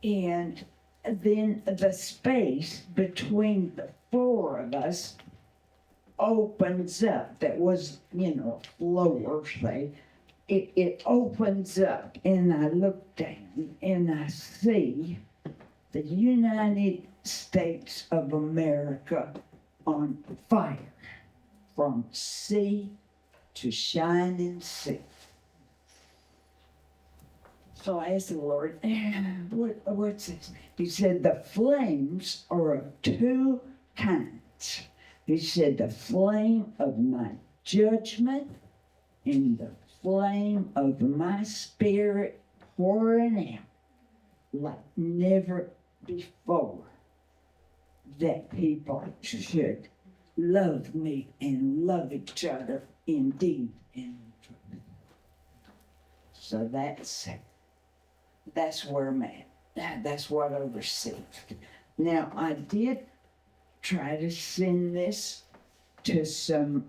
And then the space between the four of us opens up. That was, lower, say. It opens up, and I look down and I see the United States of America on fire from sea to shining sea. So I asked the Lord, what's this? He said, the flames are of two kinds. He said, the flame of my judgment and the flame of my spirit pouring out like never before, that people should love me and love each other indeed and in truth. So that's where I'm at. That's what I received. Now, I did try to send this to some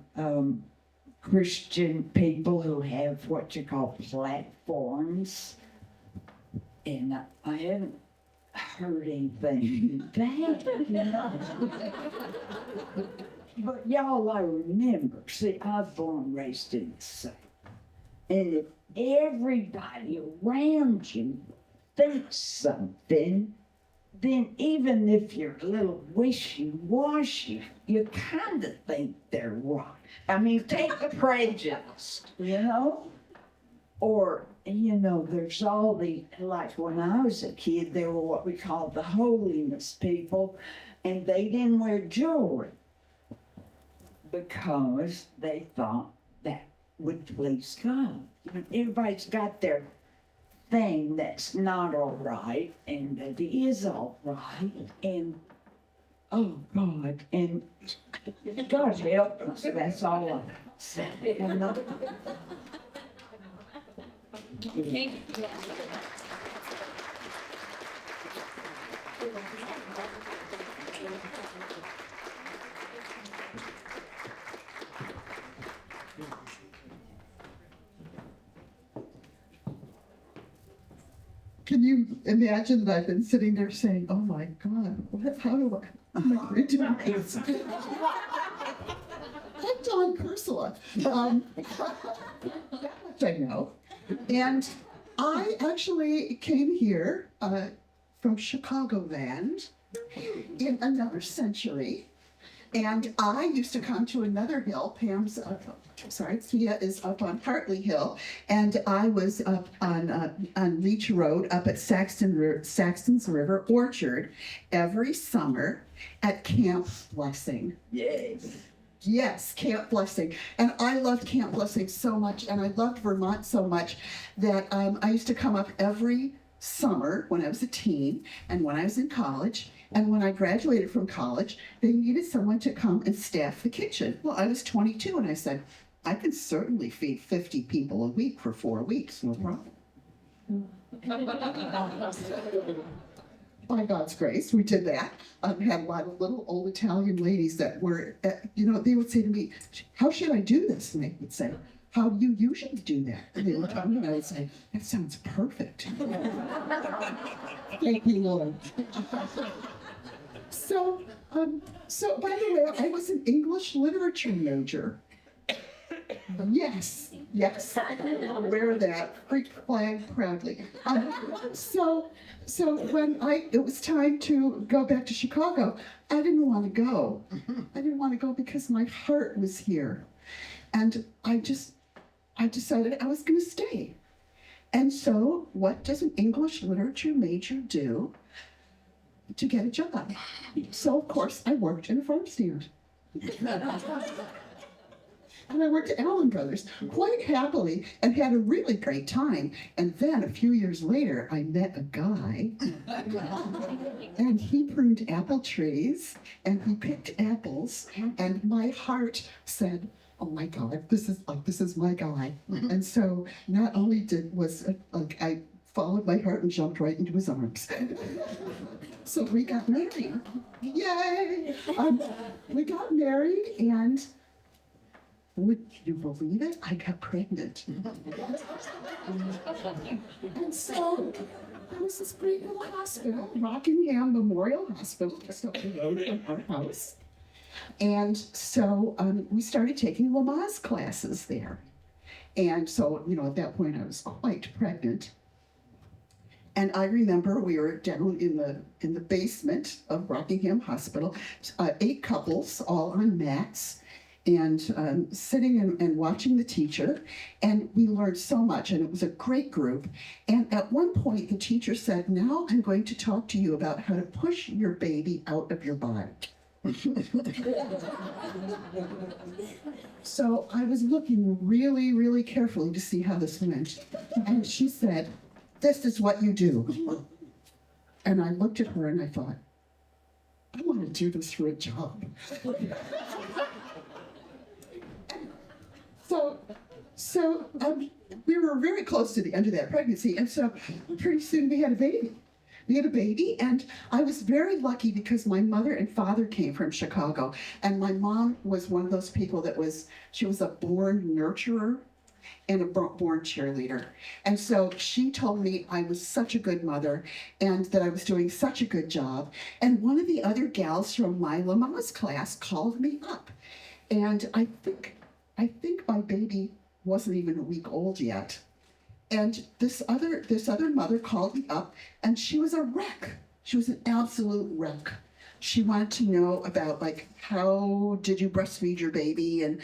Christian people who have what you call platforms, and I haven't heard anything back. But y'all, I remember, see, I was born and raised in the South, and if everybody around you thinks something, then even if you're a little wishy-washy, you kind of think they're right. I mean, take the prejudice, Or, there's all the, like when I was a kid, there were what we called the holiness people, and they didn't wear jewelry because they thought that would please God. Everybody's got their thing that's not all right and that is all right, and oh God, and God help us, that's all I say. Can you imagine that I've been sitting there saying, oh my God, how am I going to do this? I'm telling Kersula. That much I know. And I actually came here from Chicagoland in another century. And I used to come to another hill. Thea is up on Hartley Hill, and I was up on Leach Road up at Saxton's River Orchard every summer at Camp Blessing. Yes, Camp Blessing. And I loved Camp Blessing so much, and I loved Vermont so much that I used to come up every summer when I was a teen and when I was in college. And when I graduated from college, they needed someone to come and staff the kitchen. Well, I was 22, and I said, I can certainly feed 50 people a week for 4 weeks, no problem. By God's grace, we did that. Had a lot of little old Italian ladies that were, they would say to me, how should I do this? And they would say, how do you usually do that? And they would tell me, and I would say, that sounds perfect. Thank you, Lord. So by the way, I was an English literature major. Yes, I'll wear that Greek flag proudly. So when it was time to go back to Chicago, I didn't want to go. I didn't want to go because my heart was here, and I decided I was going to stay. And so, what does an English literature major do to get a job? So of course I worked in a farm stand. And I worked at Allen Brothers quite happily and had a really great time. And then a few years later, I met a guy and he pruned apple trees and he picked apples. And my heart said, oh my God, this is my guy. And so not only I followed my heart and jumped right into his arms. So we got married. Yay! We got married, and would you believe it? I got pregnant. And so there was this great little hospital, Rockingham Memorial Hospital, just up the road from our house. And so we started taking Lamaze classes there. And so, at that point I was quite pregnant. And I remember we were down in the basement of Rockingham Hospital, 8 couples, all on mats, and sitting and watching the teacher. And we learned so much, and it was a great group. And at one point, the teacher said, now I'm going to talk to you about how to push your baby out of your body. So I was looking really, really carefully to see how this went. And she said, this is what you do. And I looked at her and I thought, I want to do this for a job. So we were very close to the end of that pregnancy, and so pretty soon we had a baby. And I was very lucky because my mother and father came from Chicago, and my mom was one of those people she was a born nurturer and a born cheerleader. And so she told me I was such a good mother and that I was doing such a good job. And one of the other gals from my Lamaze class called me up. And I think my baby wasn't even a week old yet. And this other mother called me up, and she was a wreck. She was an absolute wreck. She wanted to know about, how did you breastfeed your baby? And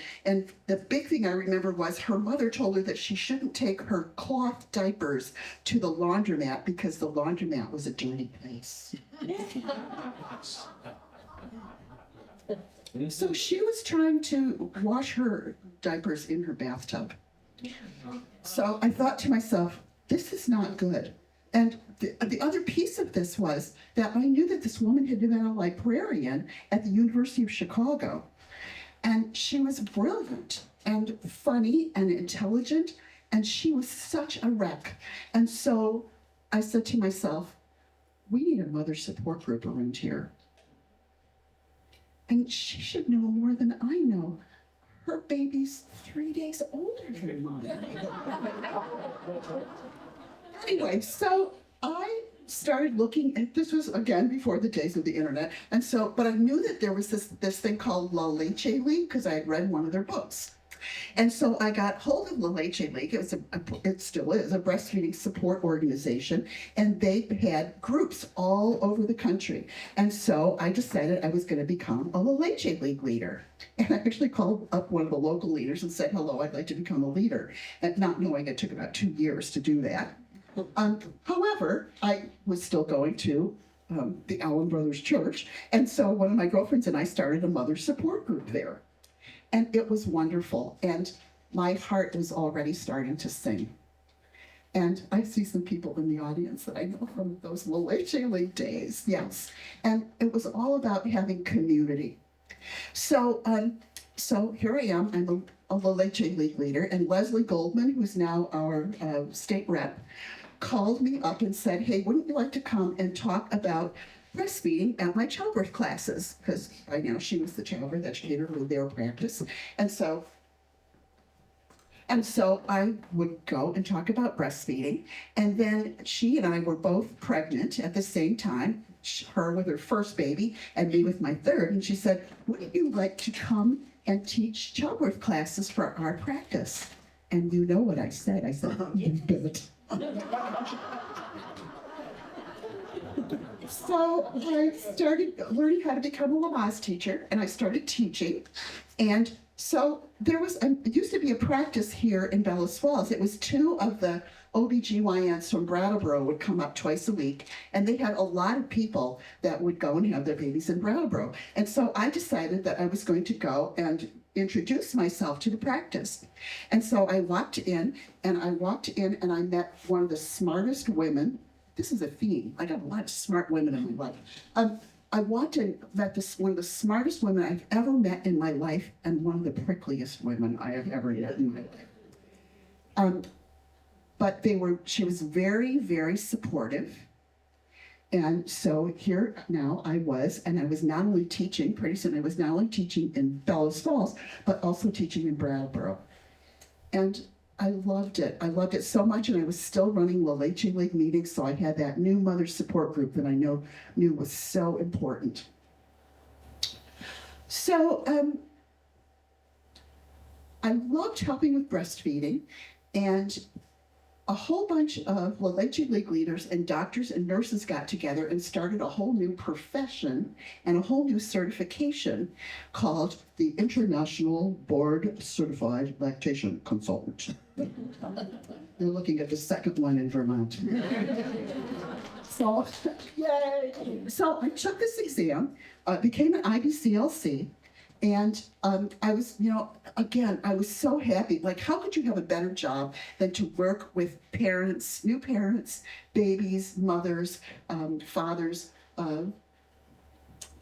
the big thing I remember was her mother told her that she shouldn't take her cloth diapers to the laundromat because the laundromat was a dirty place. So she was trying to wash her diapers in her bathtub. So I thought to myself, this is not good. And the other piece of this was that I knew that this woman had been a librarian at the University of Chicago. And she was brilliant and funny and intelligent, and she was such a wreck. And so I said to myself, we need a mother support group around here. And she should know more than I know. Her baby's 3 days older than mine. Anyway, so I started looking, and this was again before the days of the internet, but I knew that there was this thing called La Leche League because I had read one of their books. And so I got hold of La Leche League. It still is a breastfeeding support organization, and they had groups all over the country. And so I decided I was going to become a La Leche League leader. And I actually called up one of the local leaders and said, hello, I'd like to become a leader. And not knowing it took about 2 years to do that. However, I was still going to the Allen Brothers Church. And so one of my girlfriends and I started a mother support group there. And it was wonderful. And my heart was already starting to sing. And I see some people in the audience that I know from those La Leche League days. Yes. And it was all about having community. So here I am. I'm a La Leche League leader. And Leslie Goldman, who's now our state rep, called me up and said, hey, wouldn't you like to come and talk about breastfeeding at my childbirth classes? Because by now she was the childbirth educator with their practice. And so I would go and talk about breastfeeding. And then she and I were both pregnant at the same time, her with her first baby and me with my third. And she said, wouldn't you like to come and teach childbirth classes for our practice? And you know what I said. I said, good. So I started learning how to become a Lamaze teacher, and I started teaching. And so it used to be a practice here in Bellows Falls. It was 2 of the OBGYNs from Brattleboro would come up twice a week, and they had a lot of people that would go and have their babies in Brattleboro. And so I decided that I was going to go and introduce myself to the practice. And so I walked in and I met one of the smartest women. This is a theme. I got a lot of smart women in my life. I walked in, met one of the smartest women I've ever met in my life, and one of the prickliest women I have ever met in my life. But she was very, very supportive. And so here now I was not only teaching, pretty soon I was not only teaching in Bellows Falls, but also teaching in Brattleboro. And I loved it. I loved it so much, and I was still running La Leche League meetings, so I had that new mother support group that I knew was so important. So I loved helping with breastfeeding, and a whole bunch of La Leche League leaders and doctors and nurses got together and started a whole new profession and a whole new certification called the International Board Certified Lactation Consultant. They're looking at the second one in Vermont. So, yay! So I took this exam, became an IBCLC, and I was, I was so happy. Like, how could you have a better job than to work with parents, new parents, babies, mothers, fathers,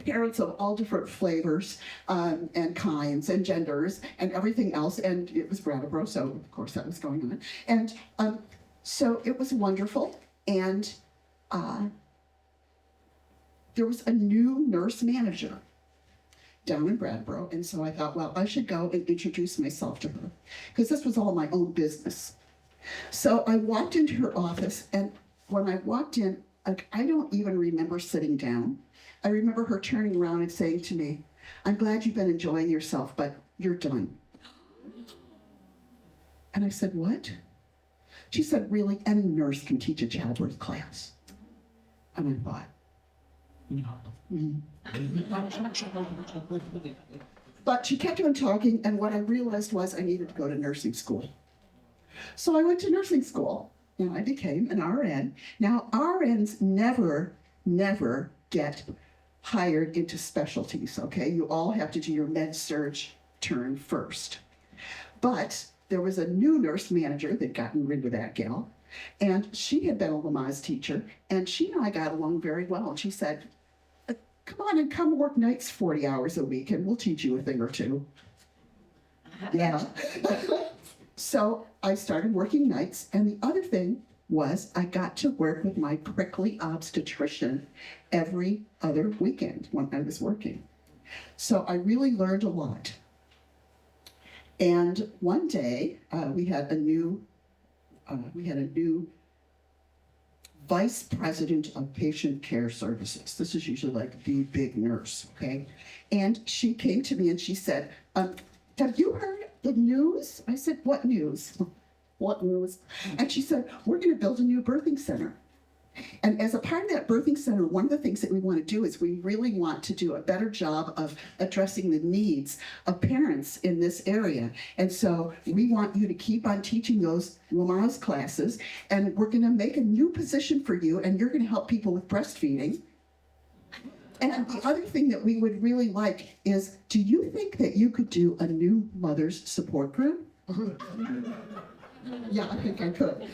parents of all different flavors and kinds and genders and everything else. And it was Brattleboro, so of course that was going on. And so it was wonderful. And there was a new nurse manager down in Brattleboro, and so I thought, well, I should go and introduce myself to her, because this was all my own business. So I walked into her office, and when I walked in, I don't even remember sitting down. I remember her turning around and saying to me, I'm glad you've been enjoying yourself, but you're done. And I said, what? She said, really, any nurse can teach a childbirth class. And I thought, But she kept on talking, and what I realized was I needed to go to nursing school. So I went to nursing school, and I became an RN. Now, RNs never get hired into specialties, okay? You all have to do your med-surg turn first. But there was a new nurse manager that gotten rid of that gal, and she had been a Lamaze teacher, and she and I got along very well. And she said, come on and come work nights 40 hours a week, and we'll teach you a thing or two. Yeah. So I started working nights, and the other thing was I got to work with my prickly obstetrician every other weekend when I was working. So I really learned a lot. And one day we had a new vice president of patient care services. This is usually like the big nurse, okay? And she came to me and she said, have you heard the news? I said, what news? What news? And she said, we're going to build a new birthing center. And as a part of that birthing center, one of the things that we want to do is we really want to do a better job of addressing the needs of parents in this area. And so we want you to keep on teaching those Lamaze classes, and we're going to make a new position for you, and you're going to help people with breastfeeding. And the other thing that we would really like is, do you think that you could do a new mother's support group? Yeah, I think I could.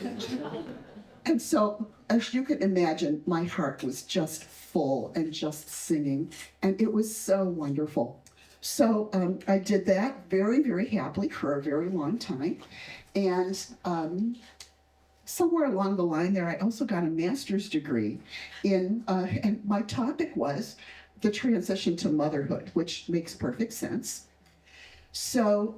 And so, as you can imagine, my heart was just full and just singing, and it was so wonderful. So I did that very, very happily for a very long time. And somewhere along the line there, I also got a master's degree in, and my topic was the transition to motherhood, which makes perfect sense. So,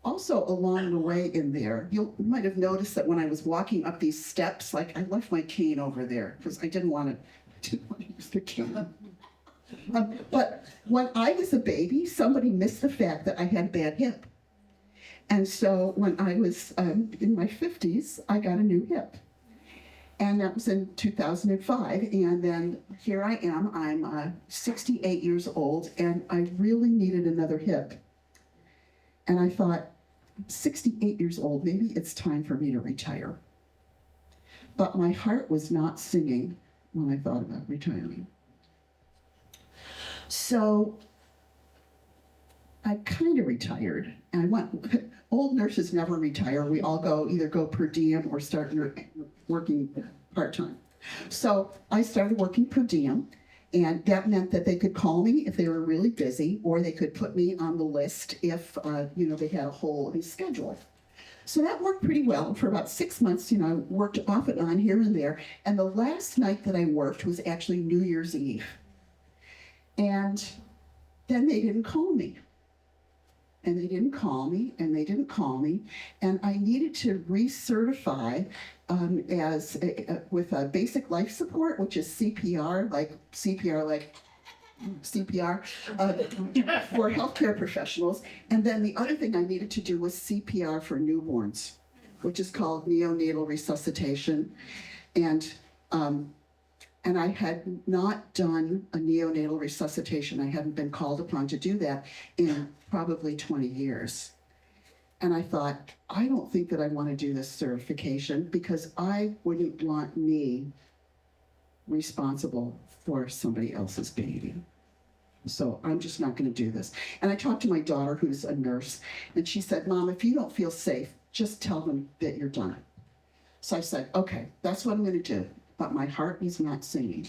also along the way in there, you might have noticed that when I was walking up these steps, like I left my cane over there because I didn't want to use the cane. But when I was a baby, somebody missed the fact that I had a bad hip. And so when I was in my 50s, I got a new hip. And that was in 2005. And then here I am, I'm 68 years old, and I really needed another hip. And I thought, 68 years old, maybe it's time for me to retire. But my heart was not singing when I thought about retiring. So I kind of retired. And I went, old nurses never retire. We all either go per diem or start working part-time. So I started working per diem. And that meant that they could call me if they were really busy, or they could put me on the list if, they had a hole in the schedule. So that worked pretty well. For about 6 months, I worked off and on here and there. And the last night that I worked was actually New Year's Eve. And then they didn't call me. And they didn't call me, and they didn't call me. And I needed to recertify with a basic life support, which is CPR, like CPR for healthcare professionals. And then the other thing I needed to do was CPR for newborns, which is called neonatal resuscitation. And I had not done a neonatal resuscitation. I hadn't been called upon to do that in probably 20 years. And I thought, I don't think that I want to do this certification because I wouldn't want me responsible for somebody else's baby. So I'm just not going to do this. And I talked to my daughter, who's a nurse, and she said, Mom, if you don't feel safe, just tell them that you're done. So I said, okay, that's what I'm going to do. But my heart is not singing.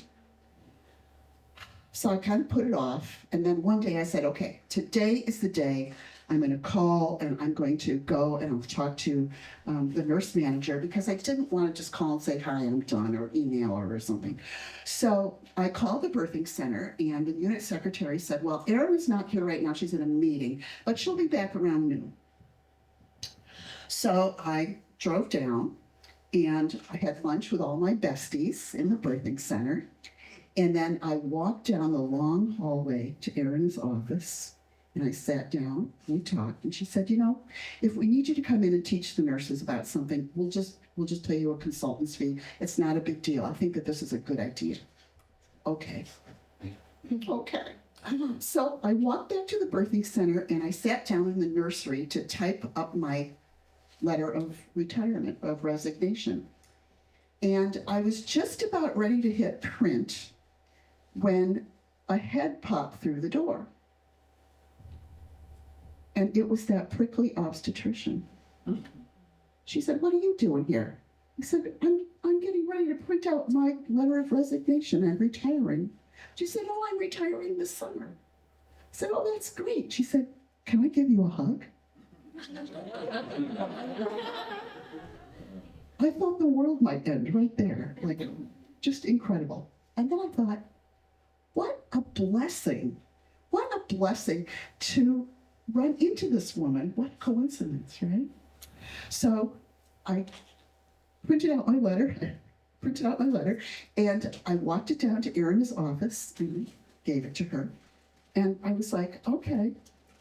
So I kind of put it off. And then one day I said, okay, today is the day I'm going to call, and I'm going to go and I'll talk to the nurse manager, because I didn't want to just call and say, hi, I'm done, or email her or something. So I called the birthing center, and the unit secretary said, well, Erin is not here right now. She's in a meeting, but she'll be back around noon. So I drove down, and I had lunch with all my besties in the birthing center. And then I walked down the long hallway to Erin's office, and I sat down, we talked, and she said, if we need you to come in and teach the nurses about something, we'll just pay you a consultant's fee. It's not a big deal. I think that this is a good idea. Okay. Okay. So I walked back to the birthing center, and I sat down in the nursery to type up my letter of retirement, of resignation. And I was just about ready to hit print when a head popped through the door. And it was that prickly obstetrician. She said, what are you doing here? I said, I'm getting ready to print out my letter of resignation. I'm retiring. She said, oh, I'm retiring this summer. I said, oh, that's great. She said, can I give you a hug? I thought the world might end right there. Like, just incredible. And then I thought, what a blessing. What a blessing to run into this woman. What a coincidence, right? So I printed out my letter, and I walked it down to Erin's office and gave it to her. And I was like, okay,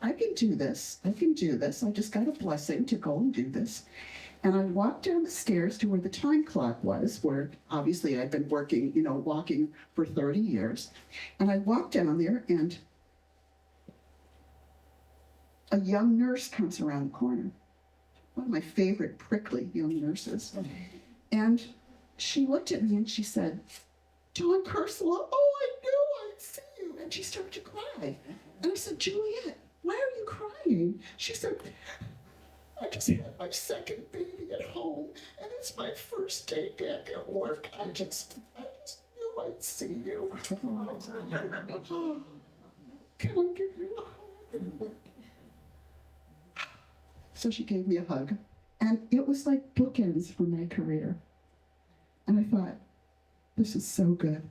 I can do this. I can do this. I just got a blessing to go and do this. And I walked down the stairs to where the time clock was, where obviously I'd been working, walking for 30 years. And I walked down there, and a young nurse comes around the corner. One of my favorite prickly young nurses. And she looked at me and she said, Dawn Kersula, oh, I knew I'd see you. And she started to cry. And I said, Juliet, why are you crying? She said, I just had my second baby at home, and it's my first day back at work. I just knew I'd see you. Can I give you a hug? So she gave me a hug, and it was like bookends for my career. And I thought, this is so good.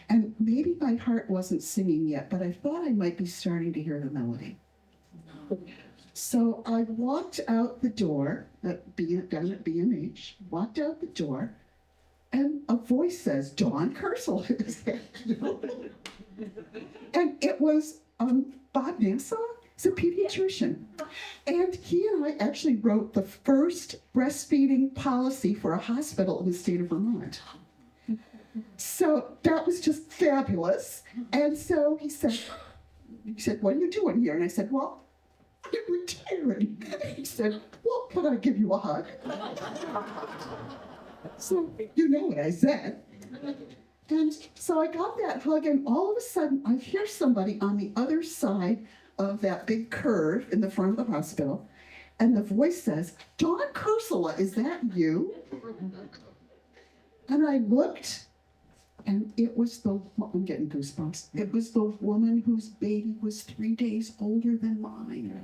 And maybe my heart wasn't singing yet, but I thought I might be starting to hear the melody. So I walked out the door down at BMH, walked out the door, and a voice says, Dawn Kersula is there. And it was Bob Anessa. He's a pediatrician. And he and I actually wrote the first breastfeeding policy for a hospital in the state of Vermont. So that was just fabulous. And so he said, what are you doing here? And I said, well, I'm retiring. He said, well, could I give you a hug? So you know what I said. And so I got that hug, and all of a sudden I hear somebody on the other side of that big curve in the front of the hospital, and the voice says, Dawn Kersula, is that you? And I looked, and it was I'm getting goosebumps. It was the woman whose baby was 3 days older than mine.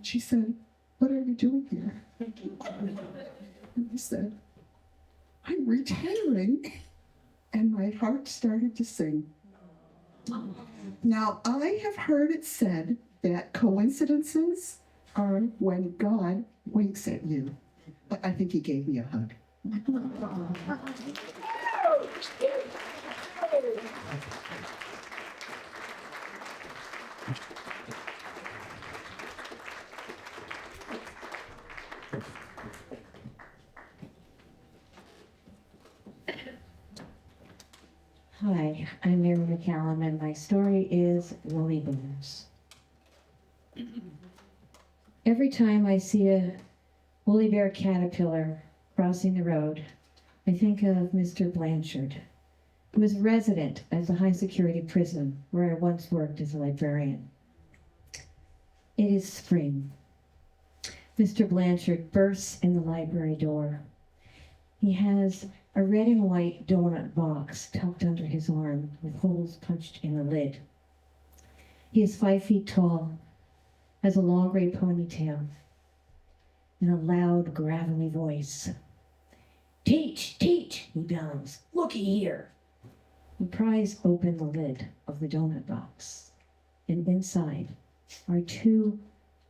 She said, what are you doing here? And I said, I'm retiring. And my heart started to sing. Now, I have heard it said that coincidences are when God winks at you. But I think he gave me a hug. Hi, I'm Mary McCallum, and my story is Wolly. Every time I see a woolly bear caterpillar crossing the road, I think of Mr. Blanchard, who was a resident at the high-security prison where I once worked as a librarian. It is spring. Mr. Blanchard bursts in the library door. He has a red and white donut box tucked under his arm with holes punched in the lid. He is 5 feet tall, has a long gray ponytail, and a loud, gravelly voice. Teach, teach, he bellows. Looky here. He pries open the lid of the donut box, and inside are 2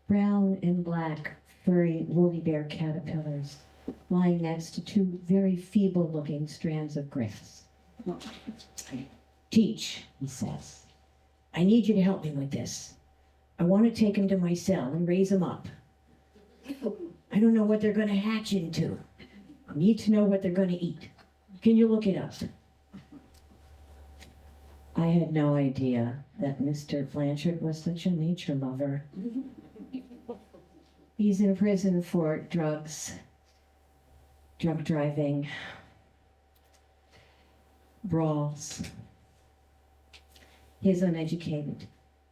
brown and black furry woolly bear caterpillars lying next to 2 very feeble-looking strands of grass. Teach, he says. I need you to help me with this. I want to take them to my cell and raise them up. I don't know what they're going to hatch into. I need to know what they're going to eat. Can you look it up? I had no idea that Mr. Blanchard was such a nature lover. He's in prison for drugs, drunk driving, brawls. He is uneducated.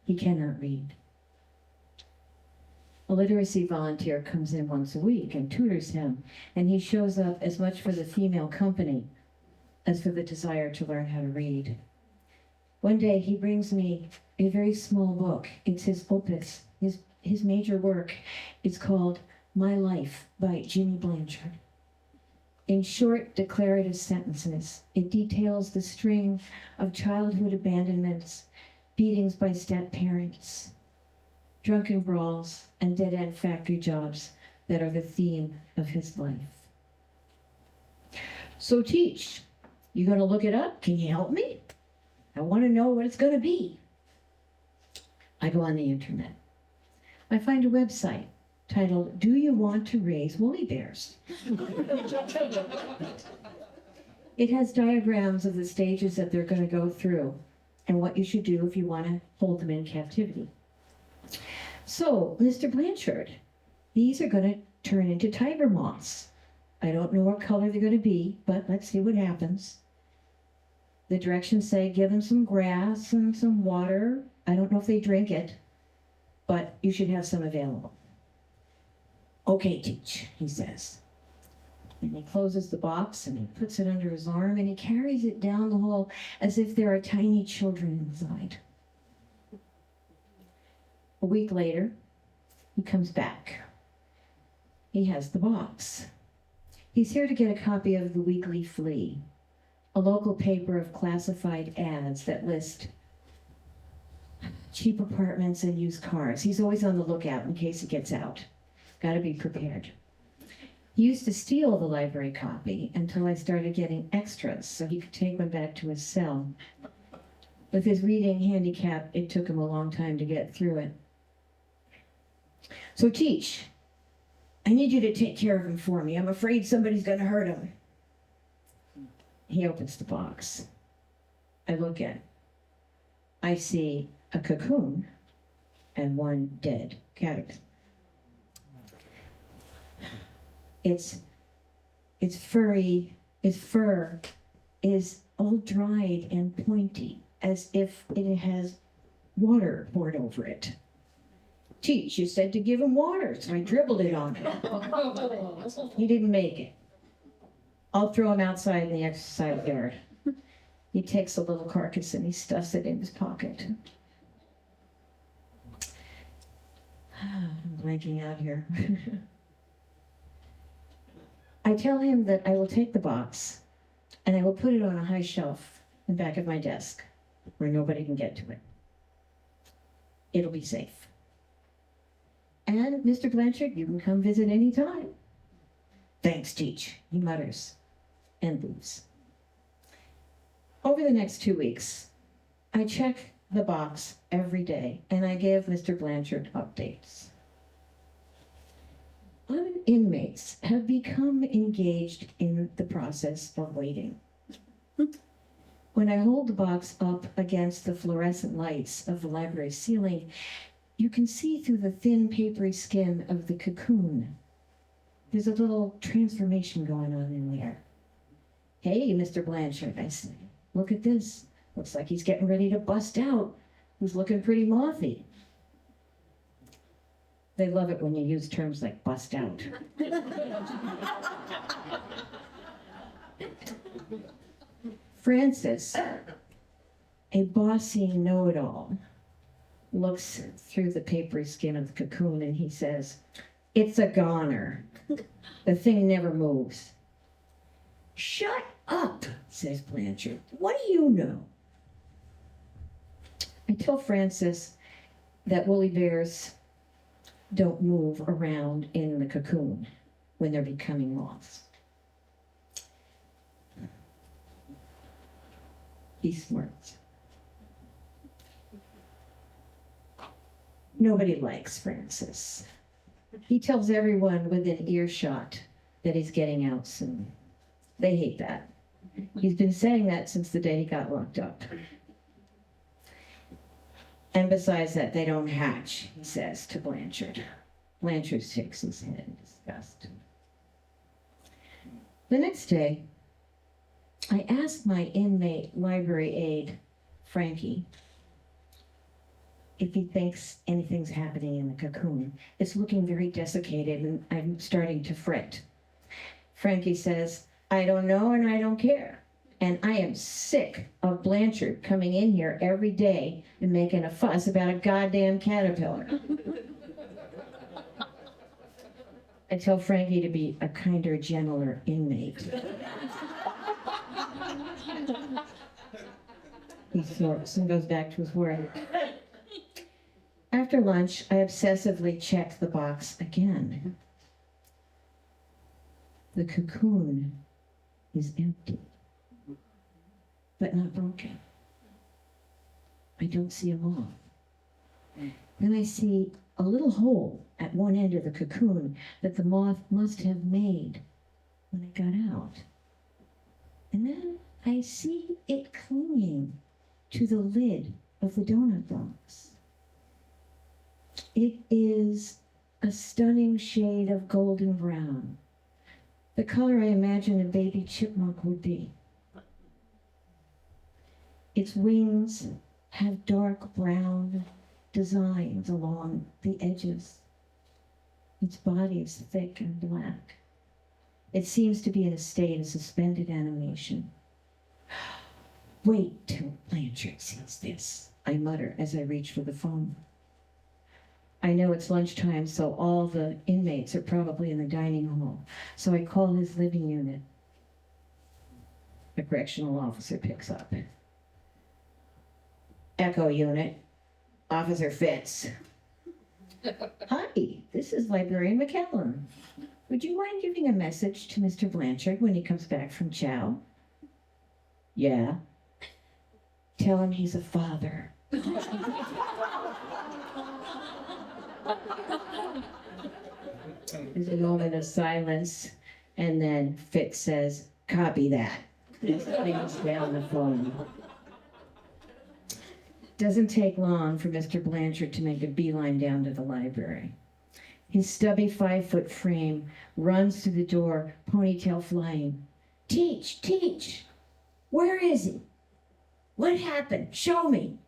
He cannot read. A literacy volunteer comes in once a week and tutors him, and he shows up as much for the female company as for the desire to learn how to read. One day he brings me a very small book. It's his opus, his major work. It's called My Life by Jimmy Blanchard. In short, declarative sentences, it details the string of childhood abandonments, beatings by step-parents, drunken brawls, and dead-end factory jobs that are the theme of his life. So teach. You gonna look it up? Can you help me? I want to know what it's going to be. I go on the internet. I find a website titled, "Do You Want to Raise Woolly Bears?" It has diagrams of the stages that they're going to go through and what you should do if you want to hold them in captivity. So, Mr. Blanchard, these are going to turn into tiger moths. I don't know what color they're going to be, but let's see what happens. The directions say give them some grass and some water. I don't know if they drink it, but you should have some available. Okay, Teach, he says. And he closes the box and he puts it under his arm and he carries it down the hall as if there are tiny children inside. A week later, he comes back. He has the box. He's here to get a copy of the Weekly Flea, a local paper of classified ads that list cheap apartments and used cars. He's always on the lookout in case he gets out. Got to be prepared. He used to steal the library copy until I started getting extras so he could take one back to his cell. With his reading handicap, it took him a long time to get through it. So Teach, I need you to take care of him for me. I'm afraid somebody's going to hurt him. He opens the box. I look at it. I see a cocoon and one dead caterpillar. Its fur is all dried and pointy, as if it has water poured over it. Teach, you said to give him water, so I dribbled it on him. He didn't make it. I'll throw him outside in the exercise yard. He takes a little carcass and he stuffs it in his pocket. I'm blanking out here. I tell him that I will take the box and I will put it on a high shelf in back of my desk where nobody can get to it. It'll be safe. And Mr. Blanchard, you can come visit any time. Thanks, Teach, he mutters and leaves. Over the next 2 weeks, I check the box every day and I give Mr. Blanchard updates. Other inmates have become engaged in the process of waiting. When I hold the box up against the fluorescent lights of the library ceiling, you can see through the thin, papery skin of the cocoon. There's a little transformation going on in there. Hey, Mr. Blanchard, I say, look at this. Looks like he's getting ready to bust out. He's looking pretty mothy. They love it when you use terms like bust out. Francis, a bossy know-it-all, looks through the papery skin of the cocoon and he says, "It's a goner. The thing never moves." "Shut up," says Blanchard. "What do you know?" I tell Francis that woolly bears don't move around in the cocoon when they're becoming moths. He smirks. Nobody likes Francis. He tells everyone within earshot that he's getting out soon. They hate that. He's been saying that since the day he got locked up. And besides that, they don't hatch, he says to Blanchard. Blanchard shakes his head in disgust. The next day, I asked my inmate library aide, Frankie, if he thinks anything's happening in the cocoon. It's looking very desiccated and I'm starting to fret. Frankie says, "I don't know and I don't care. And I am sick of Blanchard coming in here every day and making a fuss about a goddamn caterpillar." I tell Frankie to be a kinder, gentler inmate. He snorts and goes back to his work. After lunch, I obsessively check the box again. The cocoon is empty, but not broken. I don't see a moth. Then I see a little hole at one end of the cocoon that the moth must have made when it got out. And then I see it clinging to the lid of the donut box. It is a stunning shade of golden brown, the color I imagine a baby chipmunk would be. Its wings have dark brown designs along the edges. Its body is thick and black. It seems to be in a state of suspended animation. Wait till Blanchard sees this, I mutter as I reach for the phone. I know it's lunchtime, so all the inmates are probably in the dining hall, so I call his living unit. A correctional officer picks up. Echo unit, Officer Feats. Hi, this is Librarian McCallum. Would you mind giving a message to Mr. Blanchard when he comes back from chow? Yeah. Tell him he's a father. There's a moment of silence, and then Fitz says, "Copy that." He slings down the phone. Doesn't take long for Mr. Blanchard to make a beeline down to the library. His stubby 5-foot frame runs through the door, ponytail flying. Teach, teach! Where is he? What happened? Show me.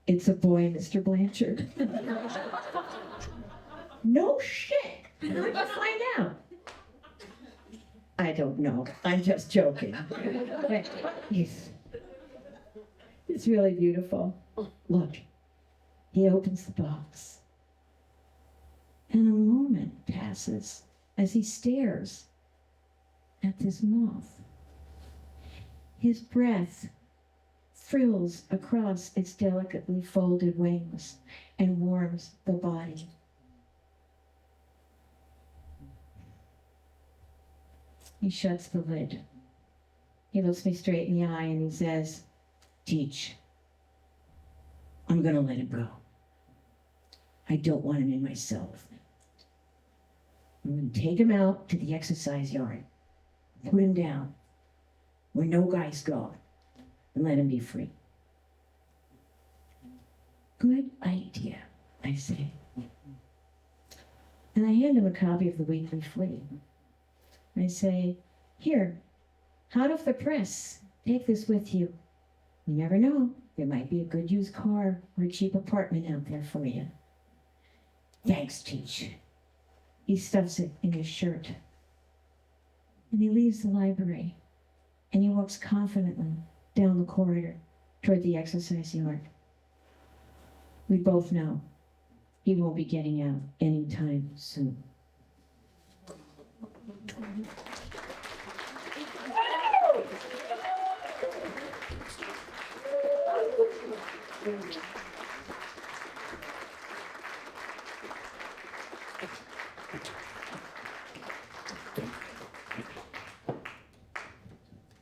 It's a boy, Mr. Blanchard. No shit. How did you find out? I don't know. I'm just joking. But it's really beautiful. Look, he opens the box. And a moment passes as he stares at this moth. His breath frills across its delicately folded wings and warms the body. He shuts the lid. He looks me straight in the eye and he says, "Teach, I'm gonna let him go. I don't want him in my cell with me. I'm gonna take him out to the exercise yard, put him down where no guys go, and let him be free." Good idea, I say. And I hand him a copy of the Weekly Flea. I say, "Here, hot off the press, take this with you. You never know, there might be a good used car or a cheap apartment out there for you." "Thanks, Teach." He stuffs it in his shirt. And he leaves the library, and he walks confidently down the corridor toward the exercise yard. We both know he won't be getting out anytime soon.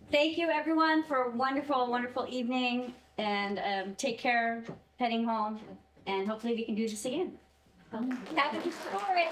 Thank you, everyone, for a wonderful, wonderful evening. And take care heading home. And hopefully we can do this again. Have a good story.